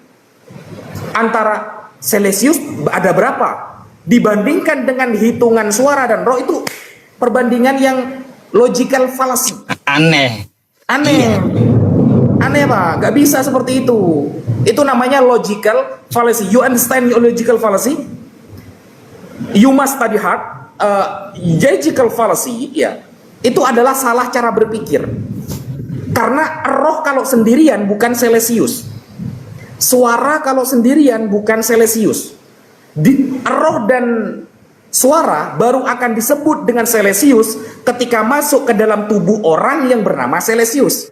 antara Celsius ada berapa? Dibandingkan dengan hitungan suara dan roh, itu perbandingan yang logical fallacy. Aneh. Aneh. Aneh Pak, gak bisa seperti itu. Itu namanya logical fallacy. You understand logical fallacy? You must study hard. Logical fallacy ya, itu adalah salah cara berpikir. Karena roh kalau sendirian bukan Celsius. Suara kalau sendirian bukan Celsius. Roh dan suara baru akan disebut dengan Celsius ketika masuk ke dalam tubuh orang yang bernama Celsius.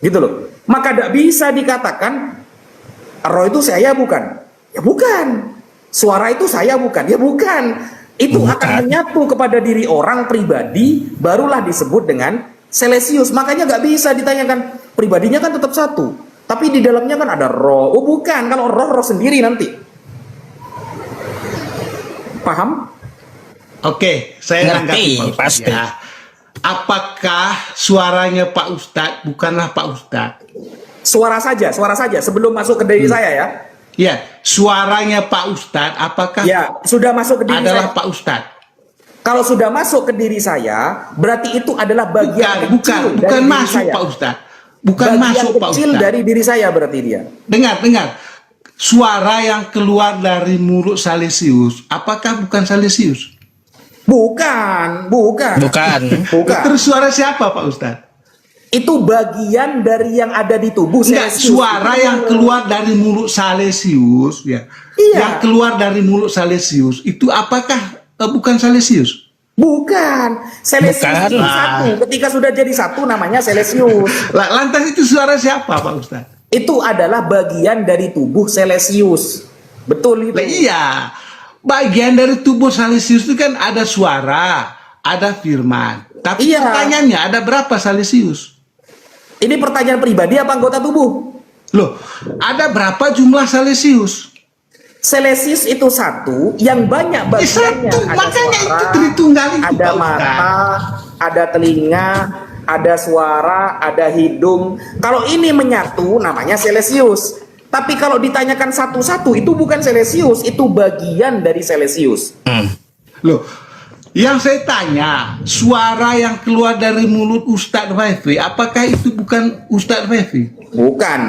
Gitu loh. Maka tidak bisa dikatakan roh itu saya bukan. Ya bukan. Suara itu saya bukan. Ya bukan. Itu akan menyatu kepada diri orang pribadi, barulah disebut dengan Celsius. Makanya nggak bisa ditanyakan, pribadinya kan tetap satu, tapi di dalamnya kan ada roh. Oh bukan, kalau roh sendiri nanti. Paham? Oke, saya Ngerti, tanggapi Pak Ustadz, pasti. ya. Apakah suaranya Pak Ustadz bukanlah Pak Ustadz? Suara saja sebelum masuk ke diri saya ya. Ya, suaranya Pak Ustadz apakah Ya, sudah masuk ke diri adalah saya. Pak Ustadz? Kalau sudah masuk ke diri saya, berarti itu adalah bagian kecil Bukan dari diri masuk saya. Pak Ustadz. Bukan Bagian masuk Pak kecil Ustadz. dari diri saya berarti dia. Dengar. Suara yang keluar dari mulut Celsius, apakah bukan Celsius? Bukan. Bukan. Terus suara siapa Pak Ustadz? Itu bagian dari yang ada di tubuh Enggak, Celsius. suara yang keluar dari mulut Celsius ya. Iya. Yang keluar dari mulut Celsius itu apakah bukan Celsius? Bukan. Celsius Bukan. itu satu. Ketika sudah jadi satu namanya Celsius. Lantas itu suara siapa Pak Ustadz? Itu adalah bagian dari tubuh Celsius. Betul itu. Lah, iya. Bagian dari tubuh Celsius itu kan ada suara, ada firman. Tapi Iya. pertanyaannya ada berapa Celsius? Ini pertanyaan pribadi apa anggota tubuh? Loh, ada berapa jumlah Celsius? Celsius itu satu, yang banyak bagiannya. Satu, Ada makanya suara, itu Tritunggal itu, ada Pak mata, Ustadz. ada telinga, ada suara, ada hidung. Kalau ini menyatu namanya Celsius. Tapi kalau ditanyakan satu-satu itu bukan Celsius, itu bagian dari Celsius. Loh, yang saya tanya, suara yang keluar dari mulut Ustadz Faifi, apakah itu bukan Ustadz Faifi? Bukan.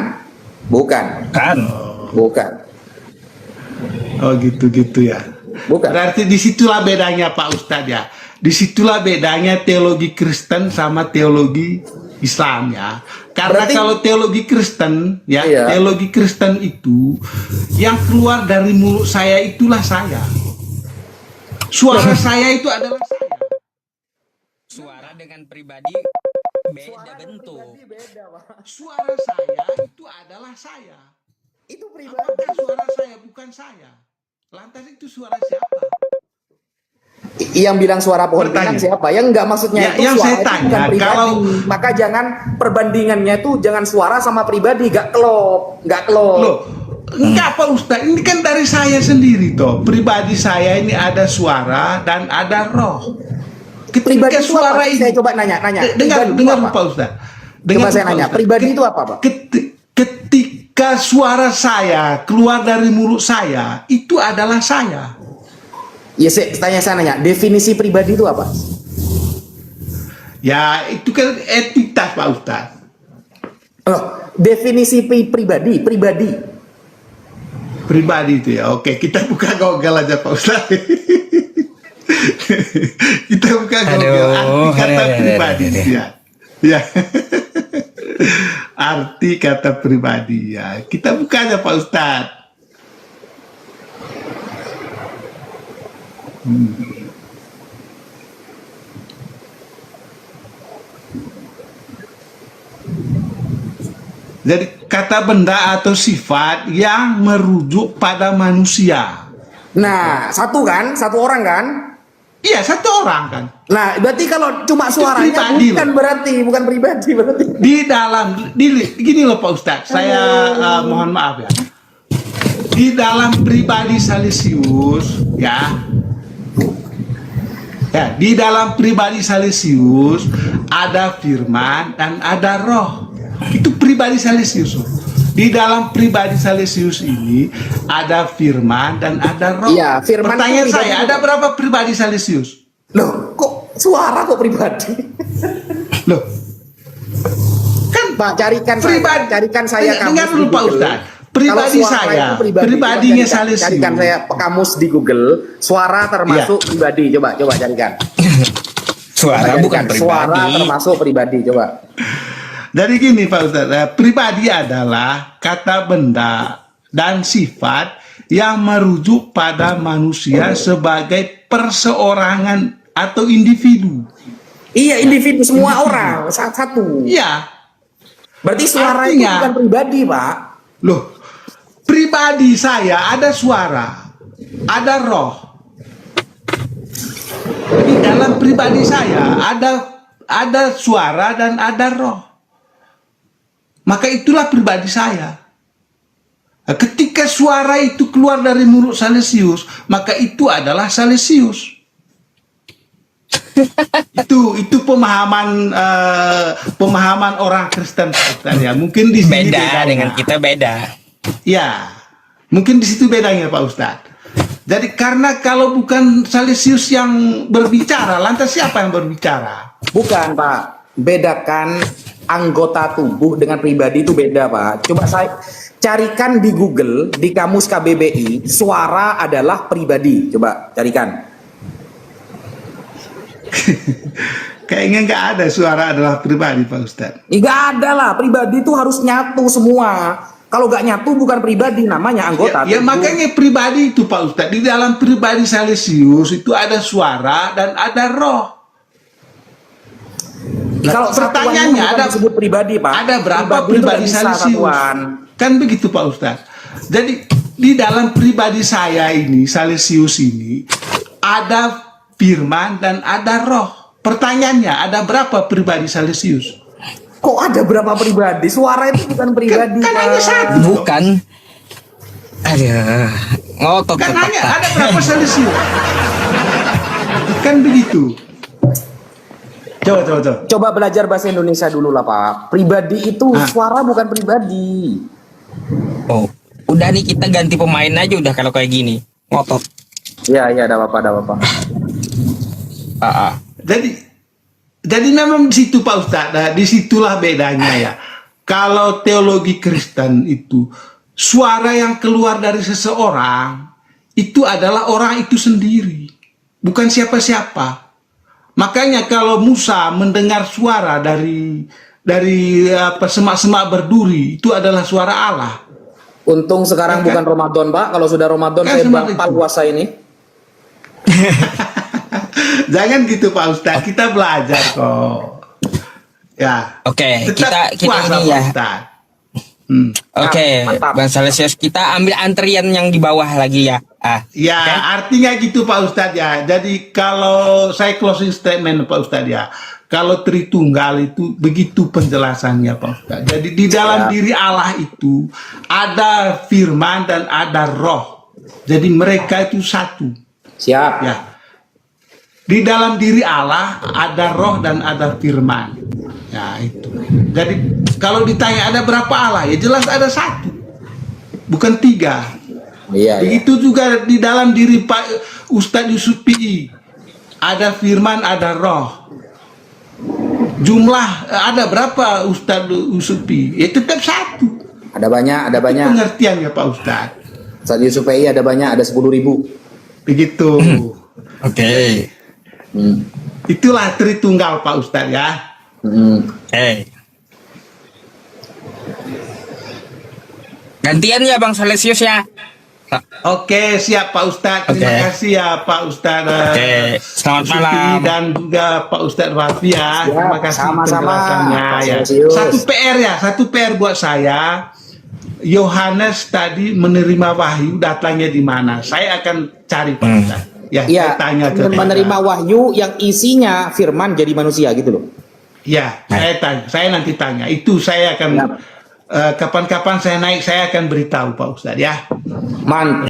Oh gitu ya. Bukan. Berarti disitulah bedanya Pak Ustadz ya. Disitulah bedanya teologi Kristen sama teologi Islam ya. Karena Berarti- kalau teologi Kristen ya, Iya. teologi Kristen itu yang keluar dari mulut saya itulah saya. Suara saya itu adalah saya. Suara dengan pribadi beda bentuk. Suara saya itu adalah saya. Itu Apakah suara saya bukan saya? Lantas itu suara siapa? Yang bilang suara pohon pinang Bertanya. siapa? Yang enggak maksudnya Ya, itu yang suara saya itu tanya, bukan pribadi. kalau- Maka jangan perbandingannya itu jangan suara sama pribadi, nggak klop. Loh, enggak Pak Ustadz, ini kan dari saya sendiri toh. Pribadi saya ini ada suara dan ada roh. Pribadi Ketika itu apa? suara ini, Saya coba nanya. dengar Pribadi itu apa? Pak Ustadz. Coba saya nanya, pribadi itu apa, Pak? Ketika suara saya keluar dari mulut saya, itu adalah saya. Ya saya nanya, definisi pribadi itu apa? Ya, itu kan entitas Pak Ustadz. Oh, definisi pribadi. Pribadi itu ya. Oke, kita buka Google aja Pak Ustadz. Kita buka Google arti kata pribadi itu ya. Ya. Arti kata pribadi ya. Kita buka aja Pak Ustadz. Jadi kata benda atau sifat yang merujuk pada manusia. Nah, satu orang kan? Iya, satu orang kan. Nah, berarti kalau cuma suaranya pribadi, bukan pribadi berarti. Di dalam gini loh Pak Ustadz, saya mohon maaf ya. Di dalam pribadi Salesius ya, di dalam pribadi Salesius ada firman dan ada roh. Itu pribadi Salesius. Di dalam pribadi Salesius ini ada firman dan ada roh. Iya, firman. Pertanyaan saya, ada berapa pribadi Salesius? Loh, kok suara kok pribadi? Loh, kan Pak, carikan saya kamus dengar dulu di Pak Google. Ustadz. Pribadi Kalau suara saya, itu pribadi, pribadinya coba Salesius. Carikan saya kamus di Google, suara termasuk pribadi. Coba carikan. Suara bukan pribadi. Suara termasuk pribadi, coba. Dari gini Pak Ustadz, pribadi adalah kata benda dan sifat yang merujuk pada manusia sebagai perseorangan atau individu. Iya, individu semua orang satu. Iya. Berarti suara Artinya, itu bukan pribadi, Pak. Loh, pribadi saya ada suara, ada roh. Di dalam pribadi saya ada suara dan ada roh. Maka itulah pribadi saya. Nah, ketika suara itu keluar dari mulut Salesius, maka itu adalah Salesius. itu pemahaman orang Kristen ya. Mungkin di sini Beda bedanya. dengan kita beda. Ya, mungkin di situ bedanya Pak Ustadz. Jadi karena kalau bukan Salesius yang berbicara, lantas siapa yang berbicara? Bukan, Pak. Bedakan anggota tubuh dengan pribadi itu beda, Pak. Coba saya carikan di Google, di kamus KBBI, suara adalah pribadi. Coba carikan. Kayaknya nggak ada suara adalah pribadi Pak Ustadz. Nggak ada lah, pribadi itu harus nyatu semua. Kalau nggak nyatu bukan pribadi, namanya anggota. Ya makanya pribadi itu Pak Ustadz. Di dalam pribadi Salesius itu ada suara dan ada roh. Kalau pertanyaannya ada disebut pribadi, Pak. Ada berapa pribadi Salesius? Kan begitu Pak Ustadz. Jadi di dalam pribadi saya ini, Salesius ini, ada firman dan ada roh. Pertanyaannya, ada berapa pribadi Salesius? Kok ada berapa pribadi? Suara itu bukan pribadi. Kan hanya satu. Bukan. Aduh, ngotot Kan otak, hanya Pak. ada berapa Salesius? Kan begitu. Coba. Coba belajar bahasa Indonesia dulu lah, Pak. Pribadi itu suara bukan pribadi. Oh, udah nih kita ganti pemain aja udah kalau kayak gini. Ngotot. Iya, ada apa-apa. Jadi memang di situ Pak Ustadz, nah, disitulah bedanya ya. Kalau teologi Kristen itu suara yang keluar dari seseorang itu adalah orang itu sendiri, bukan siapa-siapa. Makanya kalau Musa mendengar suara dari semak-semak berduri, itu adalah suara Allah. Untung sekarang Ya, kan? bukan Ramadan, Pak. Kalau sudah Ramadan Kan saya seperti batal itu. puasa ini. Jangan gitu Pak Ustadz, kita belajar kok. Ya. Oke, Tetap kita puasa, ini ya. Pak Ustadz. Oke, Mantap. Bang Salesius, kita ambil antrian yang di bawah lagi ya. Ya, artinya gitu Pak Ustadz ya. Jadi kalau saya closing statement Pak Ustadz ya, kalau Tritunggal itu begitu penjelasannya Pak Ustadz. Jadi di dalam diri Allah itu ada firman dan ada roh. Jadi mereka itu satu. Siap. Ya. Di dalam diri Allah ada roh dan ada firman. Ya itu. Jadi kalau ditanya ada berapa Allah, ya jelas ada satu, bukan tiga. Iya. Begitu juga di dalam diri Pak Ustadz Yusuf PI ada firman, ada roh. Jumlah ada berapa Ustadz Yusuf PI? Ya tetap satu. Ada banyak. Itu pengertiannya Pak Ustadz. Saat Yusuf PI ada banyak, ada 10.000. Begitu. Oke. Itulah Tritunggal Pak Ustadz ya. Gantian ya Bang Salesius ya. Oke, siap Pak Ustadz. Terima Oke. kasih ya Pak Ustadz. Oke, selamat Yusuf malam. PI dan juga Pak Ustadz Rafi ya. Siap, Terima kasih sama-sama, penjelasannya Pak ya. Salesius. Satu PR buat saya. Yohanes tadi menerima wahyu, datangnya di mana? Saya akan cari Pak Ustadz. Ya, Ya, saya tanya menerima wahyu yang isinya firman jadi manusia gitu loh. Ya, saya tanya, saya nanti tanya. Itu saya akan Ya. kapan-kapan saya naik, saya akan beritahu Pak Ustadz ya. Mantap.